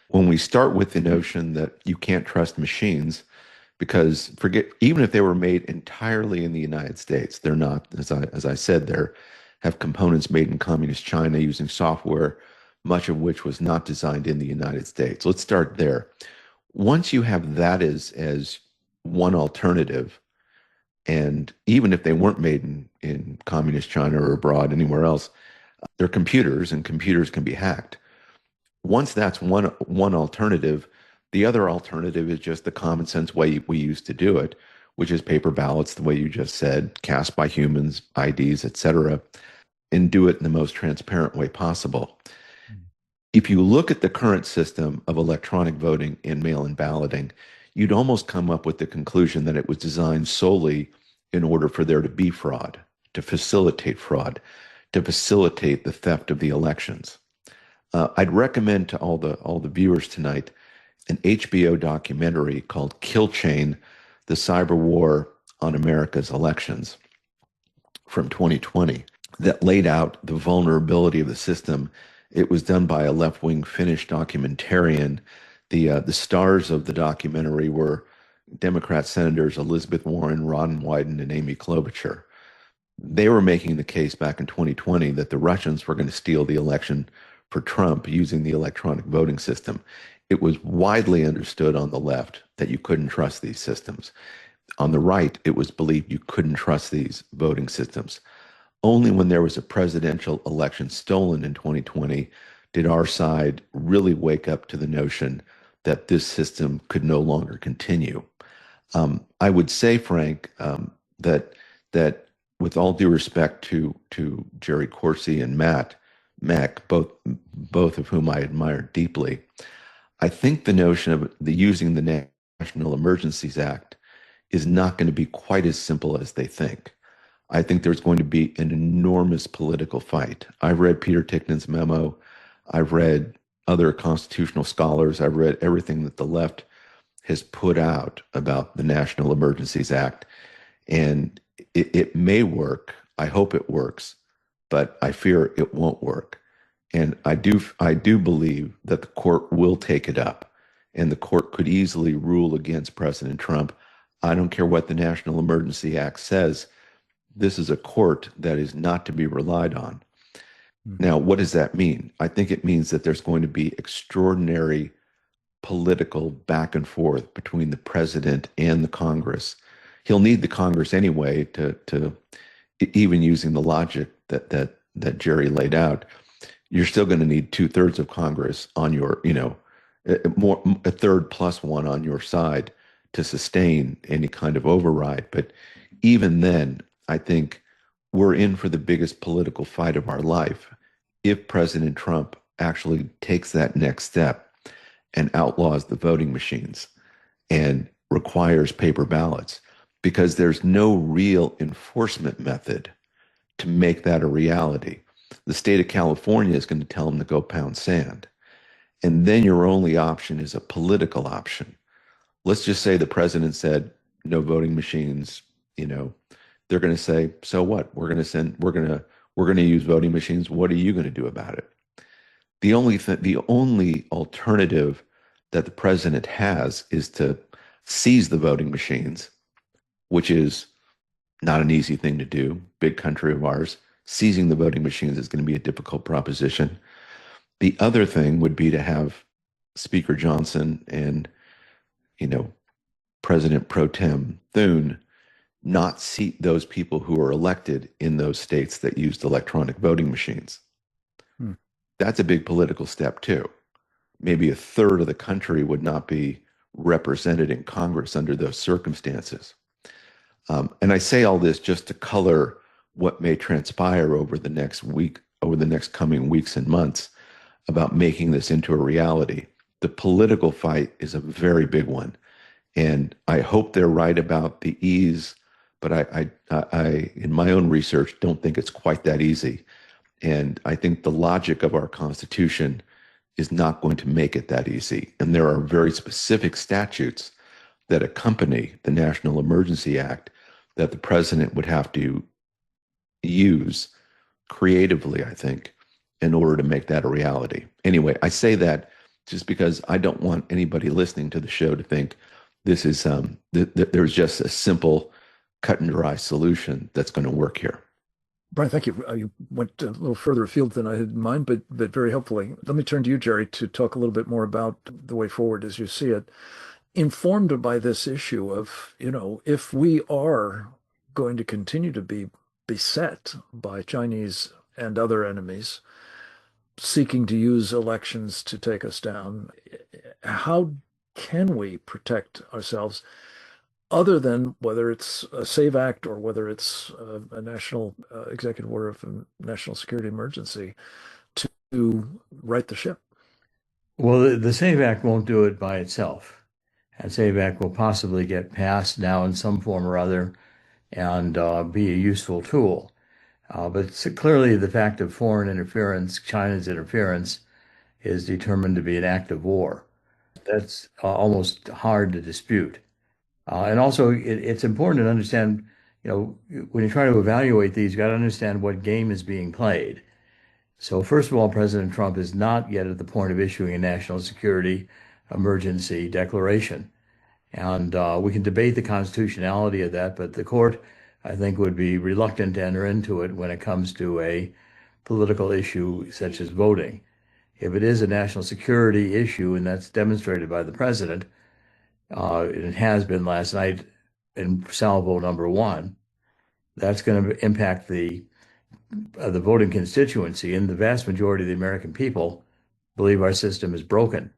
When we start with the notion that you can't trust machines, because even if they were made entirely in the United States, they're not, as I said, they have components made in communist China using software, much of which was not designed in the United States. Let's start there. Once you have that as one alternative, and even if they weren't made in communist China or abroad anywhere else, they're computers, and computers can be hacked. Once that's one alternative, the other alternative is just the common sense way we used to do it, which is paper ballots, the way you just said, cast by humans, IDs, etc., and do it in the most transparent way possible. If you look at the current system of electronic voting and mail-in balloting, you'd almost come up with the conclusion that it was designed solely in order for there to be fraud, to facilitate the theft of the elections. I'd recommend to all the viewers tonight an HBO documentary called Kill Chain: The Cyber War on America's Elections from 2020 that laid out the vulnerability of the system. It was done by a left-wing Finnish documentarian. The stars of the documentary were Democrat Senators Elizabeth Warren, Ron Wyden, and Amy Klobuchar. They were making the case back in 2020 that the Russians were going to steal the election for Trump using the electronic voting system. It was widely understood on the left that you couldn't trust these systems. On the right, it was believed you couldn't trust these voting systems. Only when there was a presidential election stolen in 2020 did our side really wake up to the notion that this system could no longer continue. I would say, Frank, that with all due respect to Jerry Corsi and Matt Mack, both of whom I admire deeply, I think the notion of using the National Emergencies Act is not going to be quite as simple as they think. I think there's going to be an enormous political fight. I've read Peter Ticknen's memo. I've read other constitutional scholars. I've read everything that the left has put out about the National Emergencies Act. And it may work. I hope it works, but I fear it won't work. And I do believe that the court will take it up, and the court could easily rule against President Trump. I don't care what the National Emergency Act says. This is a court that is not to be relied on. Now, what does that mean? I think it means that there's going to be extraordinary political back and forth between the president and the Congress. He'll need the Congress anyway to even using the logic that Jerry laid out. You're still going to need 2/3 of Congress on your, a third plus one on your side to sustain any kind of override. But even then, I think we're in for the biggest political fight of our life if President Trump actually takes that next step and outlaws the voting machines and requires paper ballots, because there's no real enforcement method to make that a reality. The state of California is going to tell them to go pound sand. And then your only option is a political option. Let's just say the president said no voting machines, they're going to say, so what? We're going to use voting machines. What are you going to do about it? The only alternative that the president has is to seize the voting machines, which is not an easy thing to do. Big country of ours, seizing the voting machines is going to be a difficult proposition. The other thing would be to have Speaker Johnson and, President Pro Tem Thune not seat those people who are elected in those states that used electronic voting machines. That's a big political step too. Maybe a third of the country would not be represented in Congress under those circumstances. And I say all this just to color what may transpire over the next coming weeks and months about making this into a reality. The political fight is a very big one. And I hope they're right about the ease, but I in my own research, don't think it's quite that easy. And I think the logic of our Constitution is not going to make it that easy. And there are very specific statutes that accompany the National Emergency Act that the president would have to use creatively, I think, in order to make that a reality. Anyway, I say that just because I don't want anybody listening to the show to think this is there's just a simple cut and dry solution that's going to work here. Brian, thank you. You went a little further afield than I had in mind, but very helpfully. Let me turn to you, Jerry, to talk a little bit more about the way forward as you see it. Informed by this issue of, if we are going to continue to be beset by Chinese and other enemies seeking to use elections to take us down, how can we protect ourselves other than whether it's a SAVE Act or whether it's a national executive order of a national security emergency to right the ship? Well, the SAVE Act won't do it by itself. And SAVE Act will possibly get passed now in some form or other and be a useful tool. But clearly, the fact of foreign interference, China's interference, is determined to be an act of war. That's almost hard to dispute. And also, it's important to understand, when you try to evaluate these, you got to understand what game is being played. So, first of all, President Trump is not yet at the point of issuing a national security emergency declaration. And we can debate the constitutionality of that, but the court, I think, would be reluctant to enter into it when it comes to a political issue such as voting. If it is a national security issue, and that's demonstrated by the president, it has been last night in salvo number one, that's going to impact the voting constituency, and the vast majority of the American people believe our system is broken.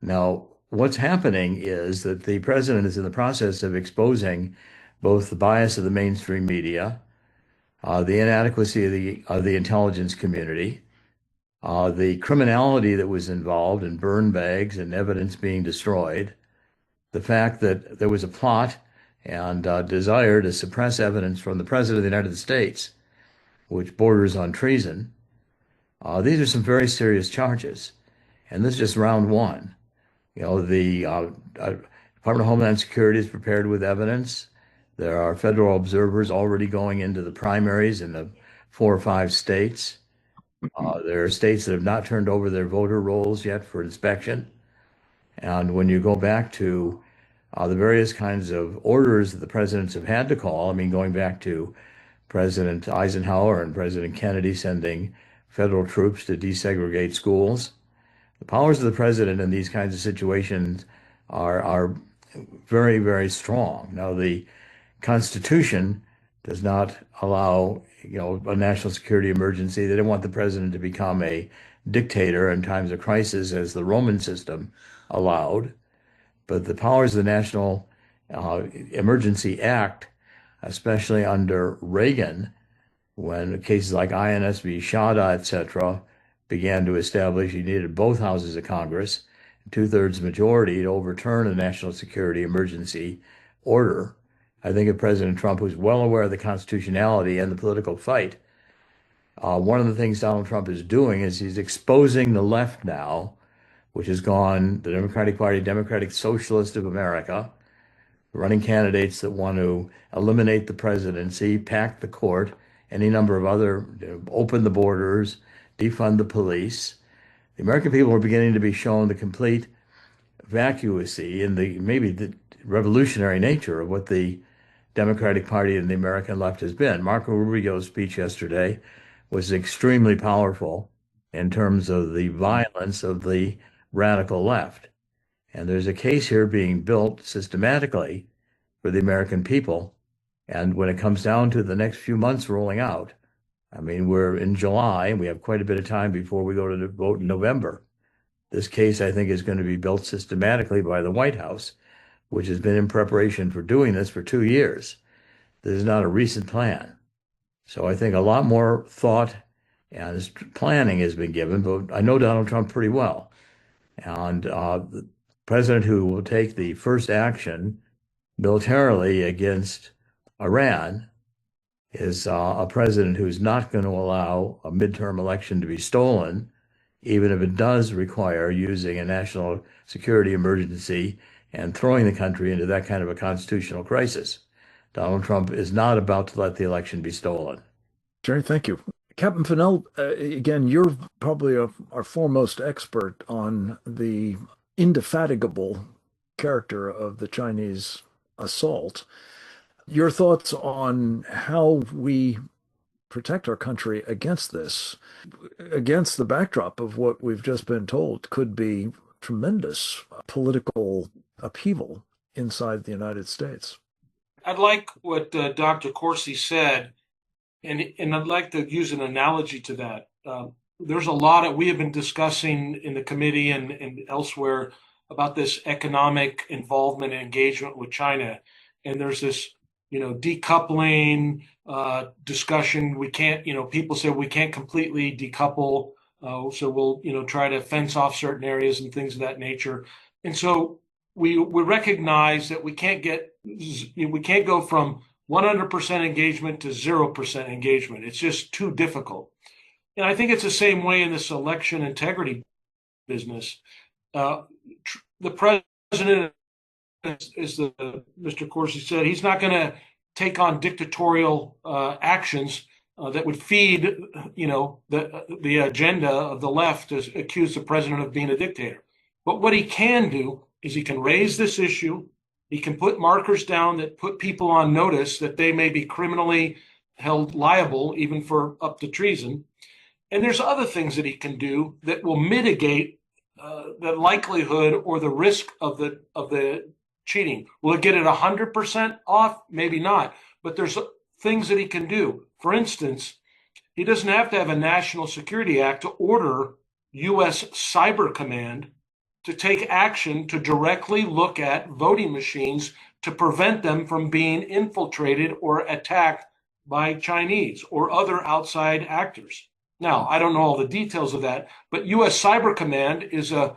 Now, what's happening is that the president is in the process of exposing both the bias of the mainstream media, the inadequacy of the intelligence community, the criminality that was involved in burn bags and evidence being destroyed, the fact that there was a plot and desire to suppress evidence from the President of the United States, which borders on treason. These are some very serious charges, and this is just round one. The Department of Homeland Security is prepared with evidence. There are federal observers already going into the primaries in the 4 or 5 states. There are states that have not turned over their voter rolls yet for inspection. And when you go back to the various kinds of orders that the presidents have had to call, I mean, going back to President Eisenhower and President Kennedy sending federal troops to desegregate schools, the powers of the president in these kinds of situations are very, very strong. Now, the Constitution does not allow, a national security emergency. They don't want the president to become a dictator in times of crisis, as the Roman system allowed. But the powers of the National Emergency Act, especially under Reagan, when cases like INS v. Shada, etc., began to establish you needed both houses of Congress, 2/3 majority to overturn a national security emergency order. I think if President Trump was well aware of the constitutionality and the political fight, one of the things Donald Trump is doing is he's exposing the left now, which has gone, the Democratic Party, Democratic Socialist of America, running candidates that want to eliminate the presidency, pack the court, any number of other, open the borders, defund the police. The American people are beginning to be shown the complete vacuity and maybe the revolutionary nature of what the Democratic Party and the American left has been. Marco Rubio's speech yesterday was extremely powerful in terms of the violence of the radical left. And there's a case here being built systematically for the American people. And when it comes down to the next few months rolling out, I mean, we're in July and we have quite a bit of time before we go to vote in November. This case, I think, is going to be built systematically by the White House, which has been in preparation for doing this for 2 years. This is not a recent plan. So I think a lot more thought and planning has been given, but I know Donald Trump pretty well. And the president who will take the first action militarily against Iran is a president who's not going to allow a midterm election to be stolen, even if it does require using a national security emergency and throwing the country into that kind of a constitutional crisis. Donald Trump is not about to let the election be stolen. Jerry, thank you. Captain Fennell, again, you're probably our foremost expert on the indefatigable character of the Chinese assault. Your thoughts on how we protect our country against this, against the backdrop of what we've just been told could be tremendous political upheaval inside the United States. I'd like what Dr. Corsi said, and I'd like to use an analogy to that. There's a lot we have been discussing in the committee and elsewhere about this economic involvement and engagement with China. And there's this, decoupling discussion. We can't, people say we can't completely decouple. So we'll, try to fence off certain areas and things of that nature. And so we recognize that we can't go from 100% engagement to 0% engagement. It's just too difficult. And I think it's the same way in this election integrity business. The president, as Mr. Corsi said, he's not going to take on dictatorial actions that would feed, the agenda of the left to accuse the president of being a dictator. But what he can do is he can raise this issue. He can put markers down that put people on notice that they may be criminally held liable, even for up to treason. And there's other things that he can do that will mitigate the likelihood or the risk of the cheating. Will it get it 100% off? Maybe not. But there's things that he can do. For instance, he doesn't have to have a National Security Act to order U.S. Cyber Command to take action to directly look at voting machines to prevent them from being infiltrated or attacked by Chinese or other outside actors. Now, I don't know all the details of that, but U.S. Cyber Command is a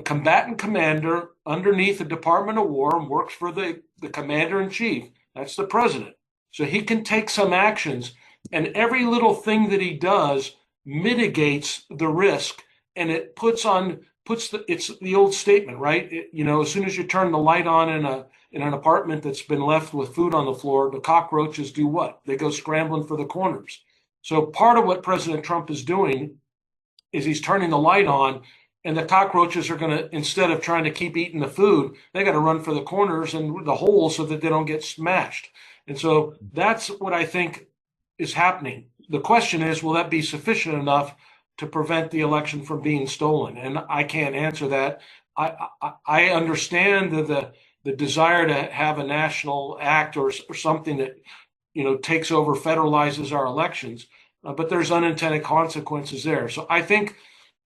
combatant commander underneath the Department of War and works for the commander-in-chief. That's the president. So he can take some actions, and every little thing that he does mitigates the risk, and it it's the old statement, right? As soon as you turn the light on in an apartment that's been left with food on the floor, the cockroaches do what? They go scrambling for the corners. So part of what President Trump is doing is he's turning the light on, and the cockroaches are going to, instead of trying to keep eating the food, they got to run for the corners and the holes so that they don't get smashed. And so that's what I think is happening. The question is, will that be sufficient enough to prevent the election from being stolen? And I can't answer that. I understand the desire to have a national act or something that takes over, federalizes our elections, but there's unintended consequences there. So I think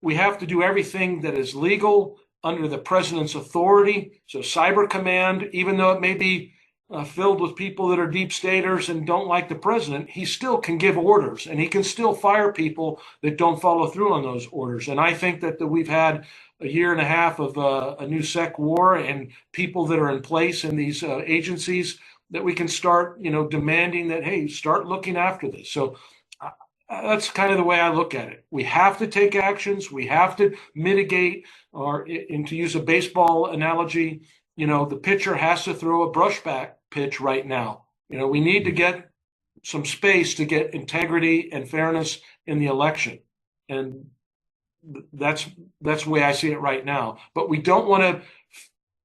we have to do everything that is legal under the president's authority. So Cyber Command, even though it may be filled with people that are deep staters and don't like the president, he still can give orders, and he can still fire people that don't follow through on those orders. And I think that we've had a year and a half of a new sec war and people that are in place in these agencies that we can start, demanding that, hey, start looking after this. So that's kind of the way I look at it. We have to take actions. We have to mitigate, and to use a baseball analogy, the pitcher has to throw a brushback pitch right now. We need to get some space to get integrity and fairness in the election. And that's the way I see it right now. But we don't want to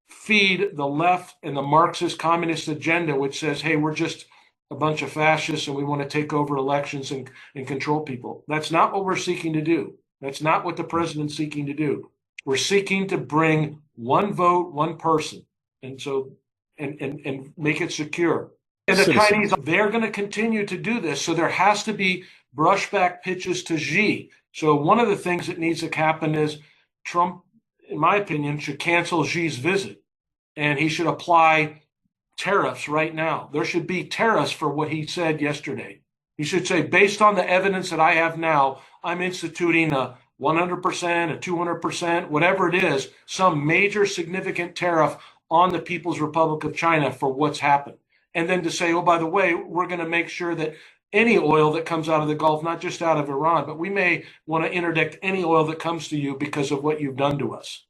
feed the left and the Marxist communist agenda, which says, hey, we're just a bunch of fascists and we want to take over elections and control people. That's not what we're seeking to do. That's not what the president's seeking to do. We're seeking to bring one vote, one person, and so and make it secure. And the Chinese, they're going to continue to do this. So there has to be brushback pitches to Xi. So one of the things that needs to happen is Trump, in my opinion, should cancel Xi's visit, and he should apply tariffs right now. There should be tariffs for what he said yesterday. He should say, based on the evidence that I have now, I'm instituting a 100%, a 200%, whatever it is, some major significant tariff on the People's Republic of China for what's happened. And then to say, oh, by the way, we're going to make sure that any oil that comes out of the Gulf, not just out of Iran, but we may want to interdict any oil that comes to you because of what you've done to us.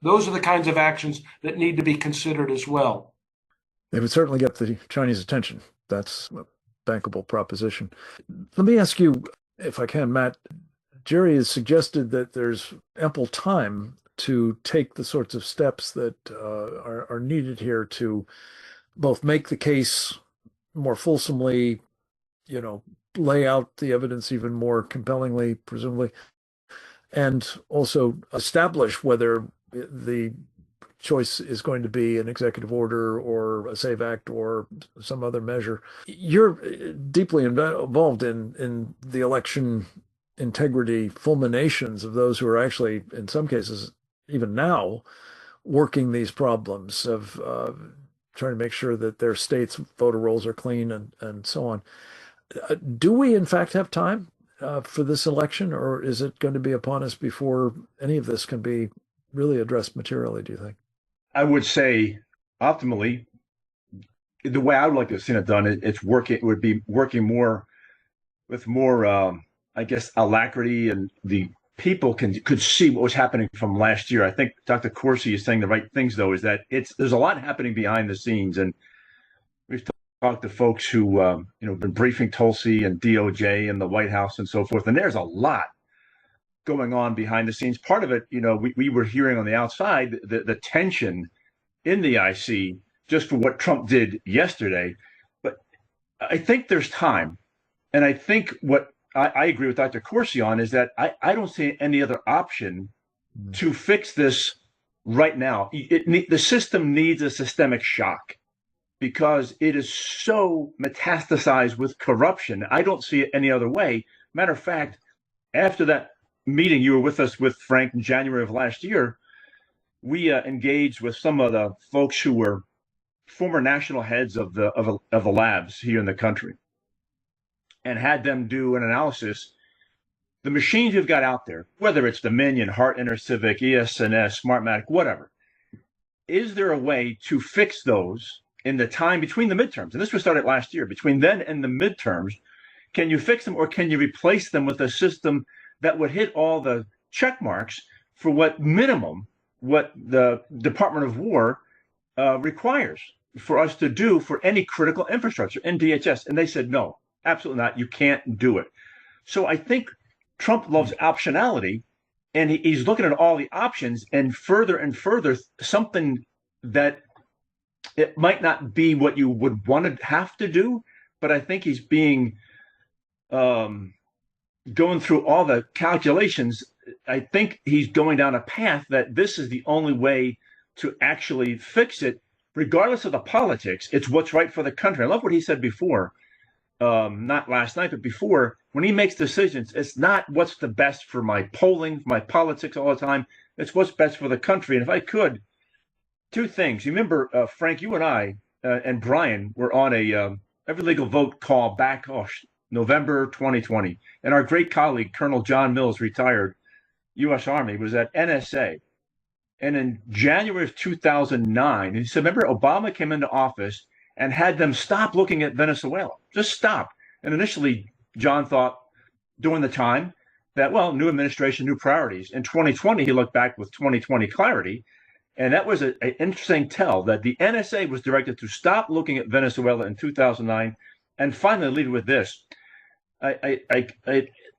Those are the kinds of actions that need to be considered as well. They would certainly get the Chinese attention. That's a bankable proposition. Let me ask you, if I can, Matt, Jerry has suggested that there's ample time to take the sorts of steps that are needed here to both make the case more fulsomely, lay out the evidence even more compellingly, presumably, and also establish whether the choice is going to be an executive order or a SAVE Act or some other measure. You're deeply involved in the election integrity fulminations of those who are actually, in some cases, even now, working these problems of trying to make sure that their states' voter rolls are clean and so on. Do we, in fact, have time for this election, or is it going to be upon us before any of this can be really addressed materially, do you think? I would say, optimally, the way I would like to see it done, it would be working more with more, I guess, alacrity, and the people could see what was happening from last year. I think Dr. Corsi is saying the right things, though, is that there's a lot happening behind the scenes, and we've talked to folks who been briefing Tulsi and DOJ and the White House and so forth, and there's a lot going on behind the scenes. Part of it, we were hearing on the outside the tension in the IC just for what Trump did yesterday, but I think there's time. And I think what I agree with Dr. Corsi on is that I don't see any other option to fix this right now. The system needs a systemic shock because it is so metastasized with corruption. I don't see it any other way. Matter of fact, after that meeting you were with us with, Frank, in January of last year, we engaged with some of the folks who were former national heads of the labs here in the country, and had them do an analysis. The machines you've got out there, whether it's Dominion, Hart InterCivic, ES&S, Smartmatic, whatever, is there a way to fix those in the time between the midterms? And this was started last year. Between then and the midterms, can you fix them, or can you replace them with a system that would hit all the check marks for what the Department of War requires for us to do for any critical infrastructure in DHS? And they said, no, absolutely not. You can't do it. So I think Trump loves optionality, and he's looking at all the options, and further something that it might not be what you would want to have to do, but I think he's being going through all the calculations. I think he's going down a path that this is the only way to actually fix it, regardless of the politics. It's what's right for the country. I love what he said before, not last night, but before. When he makes decisions, it's not what's the best for my polling, my politics all the time. It's what's best for the country. And if I could, two things. You remember, Frank, you and I and Brian were on a Every Legal Vote call back, November 2020. And our great colleague, Colonel John Mills, retired U.S. Army, was at NSA. And in January of 2009, he said, remember, Obama came into office and had them stop looking at Venezuela. Just stop. And initially, John thought during the time that, well, new administration, new priorities. In 2020, he looked back with 2020 clarity. And that was an interesting tell that the NSA was directed to stop looking at Venezuela in 2009. And finally, lead with this. I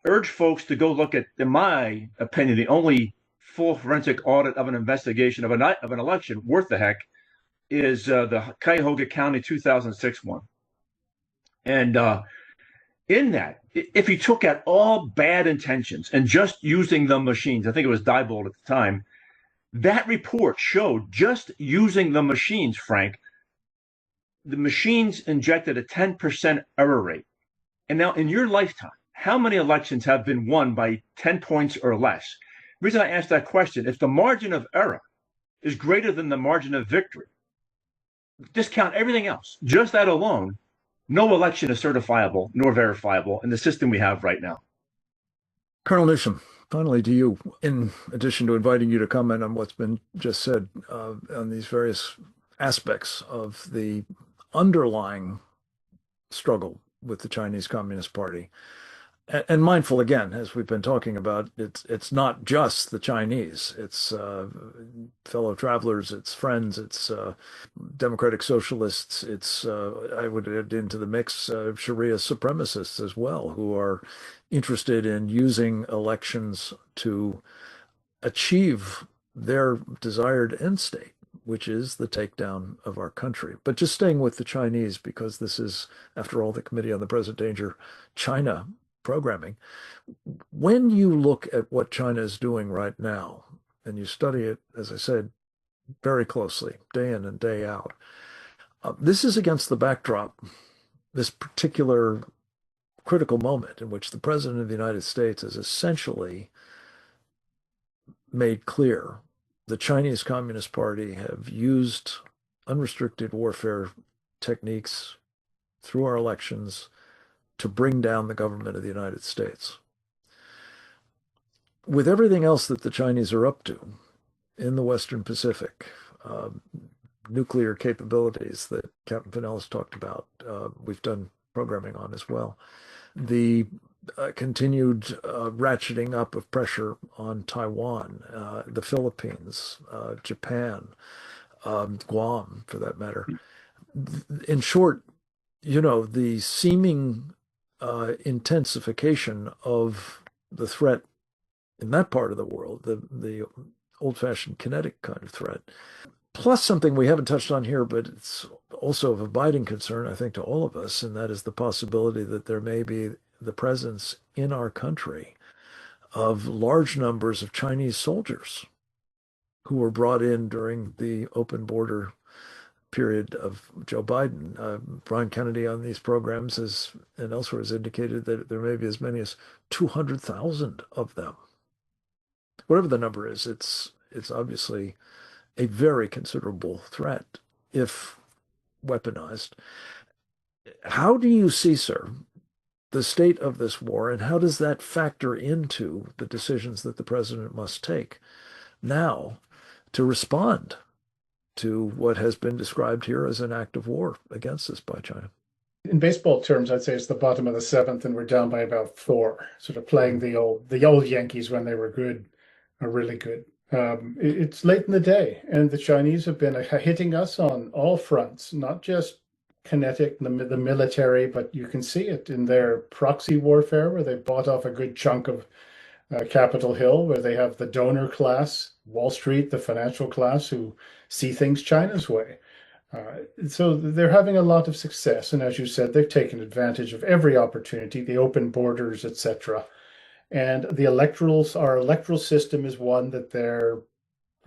urge folks to go look at, in my opinion, the only full forensic audit of an investigation of an election worth the heck is the Cuyahoga County 2006 one. And in that, if you took out all bad intentions and just using the machines, I think it was Diebold at the time, that report showed just using the machines, Frank, the machines injected a 10% error rate. And now in your lifetime, how many elections have been won by 10 points or less? The reason I ask that question, if the margin of error is greater than the margin of victory, discount everything else. Just that alone, no election is certifiable nor verifiable in the system we have right now. Colonel Newsom, finally to you, in addition to inviting you to comment on what's been just said on these various aspects of the underlying struggle with the Chinese Communist Party. And mindful, again, as we've been talking about, it's not just the Chinese. It's fellow travelers, it's friends, it's democratic socialists, it's, I would add into the mix, Sharia supremacists as well, who are interested in using elections to achieve their desired end state, which is the takedown of our country. But just staying with the Chinese, because this is, after all, the Committee on the Present Danger China programming. When you look at what China is doing right now, and you study it, as I said, very closely, day in and day out, this is against the backdrop, this particular critical moment in which the President of the United States has essentially made clear the Chinese Communist Party have used unrestricted warfare techniques through our elections to bring down the government of the United States. With everything else that the Chinese are up to in the Western Pacific, nuclear capabilities that Captain Pinellas talked about. We've done programming on as well. The continued ratcheting up of pressure on Taiwan, the Philippines, Japan, Guam, for that matter. In short, the seeming intensification of the threat in that part of the world, the old-fashioned kinetic kind of threat, plus something we haven't touched on here, but it's also of abiding concern, I think, to all of us, and that is the possibility that there may be the presence in our country of large numbers of Chinese soldiers who were brought in during the open border period of Joe Biden. Brian Kennedy on these programs and elsewhere has indicated that there may be as many as 200,000 of them. Whatever the number is, it's obviously a very considerable threat if weaponized. How do you see, sir, the state of this war, and how does that factor into the decisions that the president must take now to respond to what has been described here as an act of war against us by China? In baseball terms, I'd say it's the bottom of the seventh, and we're down by about 4. Sort of playing the old Yankees when they were good, are really good. It's late in the day, and the Chinese have been hitting us on all fronts, not just kinetic, the military, but you can see it in their proxy warfare, where they bought off a good chunk of Capitol Hill, where they have the donor class, Wall Street, the financial class, who see things China's way. So they're having a lot of success, and as you said, they've taken advantage of every opportunity, the open borders, etc. And our electoral system is one that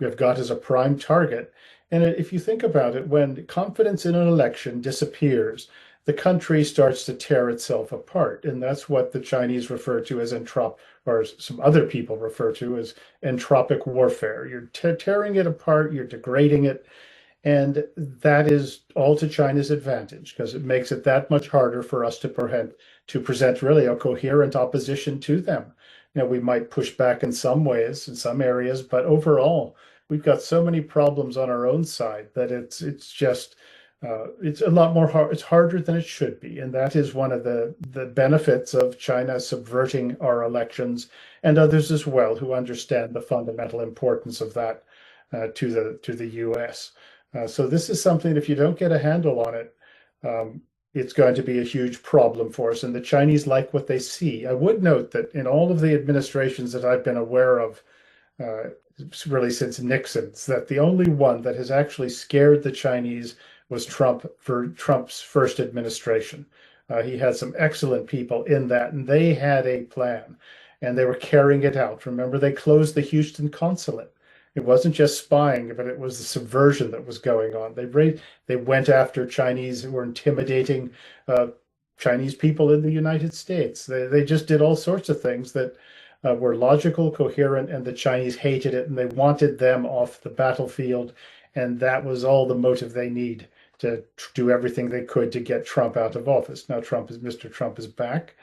we've got as a prime target. And if you think about it, when confidence in an election disappears, the country starts to tear itself apart. And that's what the Chinese refer to as or some other people refer to as entropic warfare. You're tearing it apart, you're degrading it. And that is all to China's advantage, because it makes it that much harder for us to present really a coherent opposition to them. We might push back in some ways, in some areas, but overall, we've got so many problems on our own side that it's just it's a lot more hard. It's harder than it should be, and that is one of the benefits of China subverting our elections, and others as well who understand the fundamental importance of that to the U.S. So this is something, if you don't get a handle on it, it's going to be a huge problem for us. And the Chinese like what they see. I would note that in all of the administrations that I've been aware of, really since Nixon's, that the only one that has actually scared the Chinese was Trump, for Trump's first administration. He had some excellent people in that, and they had a plan, and they were carrying it out. Remember, they closed the Houston consulate. It wasn't just spying, but it was the subversion that was going on. They went after Chinese who were intimidating Chinese people in the United States. They just did all sorts of things that were logical, coherent, and the Chinese hated it, and they wanted them off the battlefield. And that was all the motive they need to do everything they could to get Trump out of office. Now Mr. Trump is back,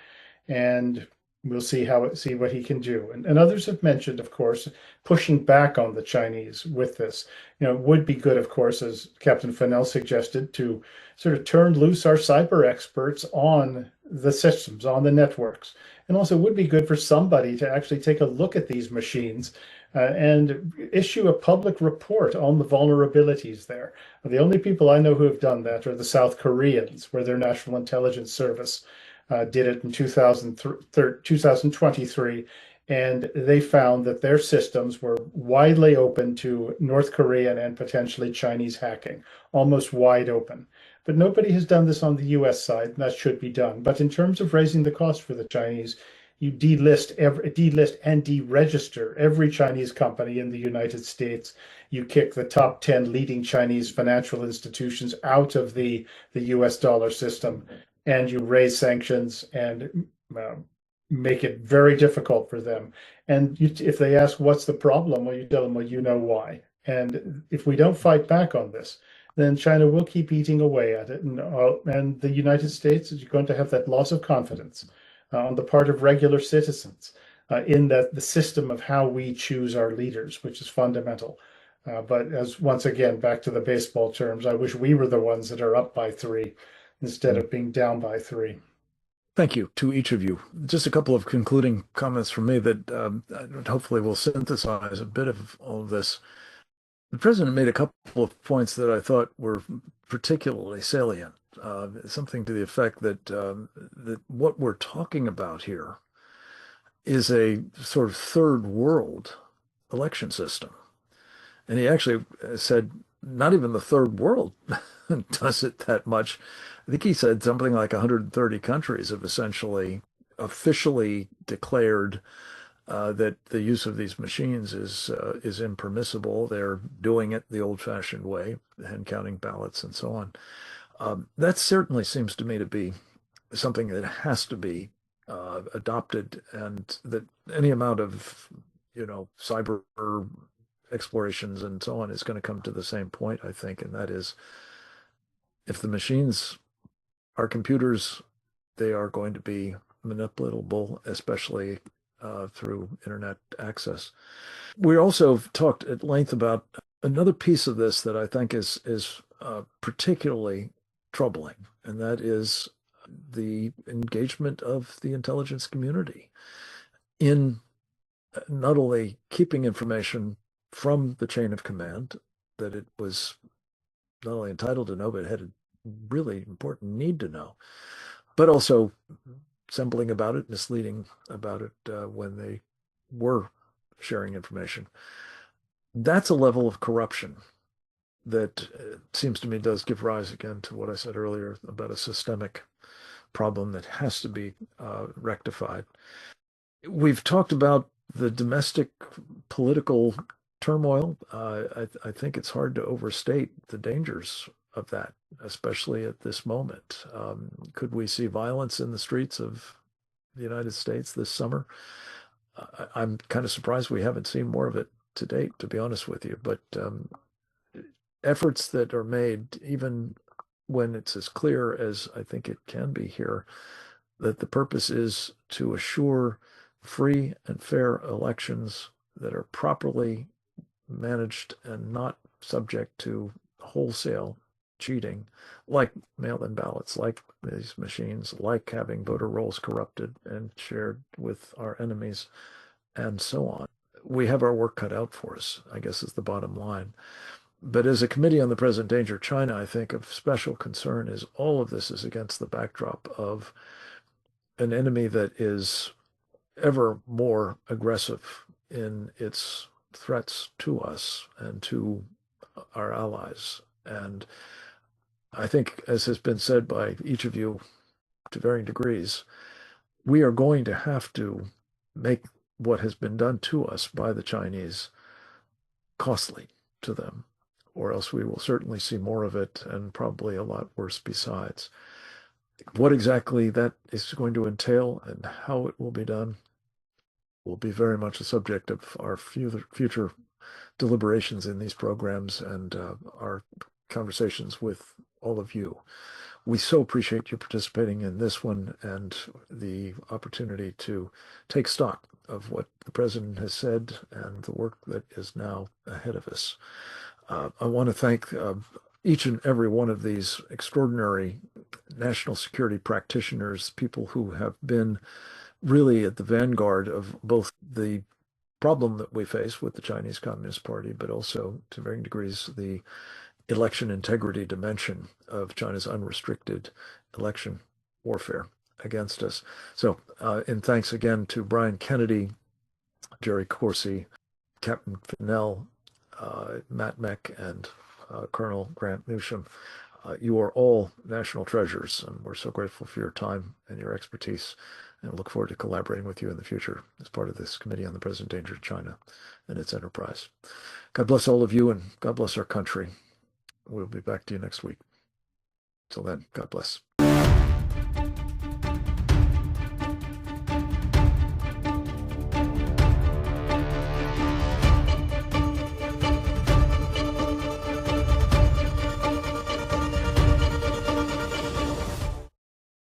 and we'll see what he can do. And others have mentioned, of course, pushing back on the Chinese with this. It would be good, of course, as Captain Fennell suggested, to sort of turn loose our cyber experts on the systems, on the networks. And also it would be good for somebody to actually take a look at these machines and issue a public report on the vulnerabilities there. The only people I know who have done that are the South Koreans, where their National Intelligence Service did it in 2023, and they found that their systems were widely open to North Korean and potentially Chinese hacking, almost wide open. But nobody has done this on the US side, and that should be done. But in terms of raising the cost for the Chinese, you delist and deregister every Chinese company in the United States. You kick the top 10 leading Chinese financial institutions out of the US dollar system, and you raise sanctions and make it very difficult for them. And if they ask, what's the problem? Well, you tell them, well, you know why. And if we don't fight back on this, then China will keep eating away at it. And the United States is going to have that loss of confidence on the part of regular citizens in that the system of how we choose our leaders, which is fundamental. But as once again, back to the baseball terms, I wish we were the ones that are up by 3 instead of being down by 3. Thank you to each of you. Just a couple of concluding comments from me that hopefully will synthesize a bit of all of this. The president made a couple of points that I thought were particularly salient. Something to the effect that that what we're talking about here is a sort of third world election system. And he actually said not even the third world does it that much. I think he said something like 130 countries have essentially officially declared that the use of these machines is impermissible. They're doing it the old-fashioned way, hand counting ballots and so on. That certainly seems to me to be something that has to be adopted, and that any amount of, cyber explorations and so on is going to come to the same point, I think, and that is if the machines are computers, they are going to be manipulatable, especially through internet access. We also talked at length about another piece of this that I think is particularly troubling, and that is the engagement of the intelligence community in not only keeping information from the chain of command that it was not only entitled to know, but had a really important need to know, but also assembling about it, misleading about it when they were sharing information. That's a level of corruption that seems to me does give rise again to what I said earlier about a systemic problem that has to be rectified. We've talked about the domestic political turmoil. I think it's hard to overstate the dangers of that, especially at this moment. Could we see violence in the streets of the United States this summer? I'm kind of surprised we haven't seen more of it to date, to be honest with you. But efforts that are made, even when it's as clear as I think it can be here, that the purpose is to assure free and fair elections that are properly managed and not subject to wholesale cheating, like mail-in ballots, like these machines, like having voter rolls corrupted and shared with our enemies, and so on. We have our work cut out for us, I guess, is the bottom line. But as a committee on the present danger of China, I think of special concern is all of this is against the backdrop of an enemy that is ever more aggressive in its threats to us and to our allies. And I think, as has been said by each of you to varying degrees, we are going to have to make what has been done to us by the Chinese costly to them, or else we will certainly see more of it and probably a lot worse besides. What exactly that is going to entail and how it will be done will be very much a subject of our future deliberations in these programs and our conversations with all of you. We so appreciate you participating in this one and the opportunity to take stock of what the president has said and the work that is now ahead of us. I want to thank each and every one of these extraordinary national security practitioners, people who have been really at the vanguard of both the problem that we face with the Chinese Communist Party, but also to varying degrees the election integrity dimension of China's unrestricted election warfare against us. So, and thanks again to Brian Kennedy, Jerry Corsi, Captain Fennell, Matt Meck, and Colonel Grant Newsham. You are all national treasures, and we're so grateful for your time and your expertise, and look forward to collaborating with you in the future as part of this Committee on the Present Danger of China and its enterprise. God bless all of you, and God bless our country. We'll be back to you next week. Till then, God bless.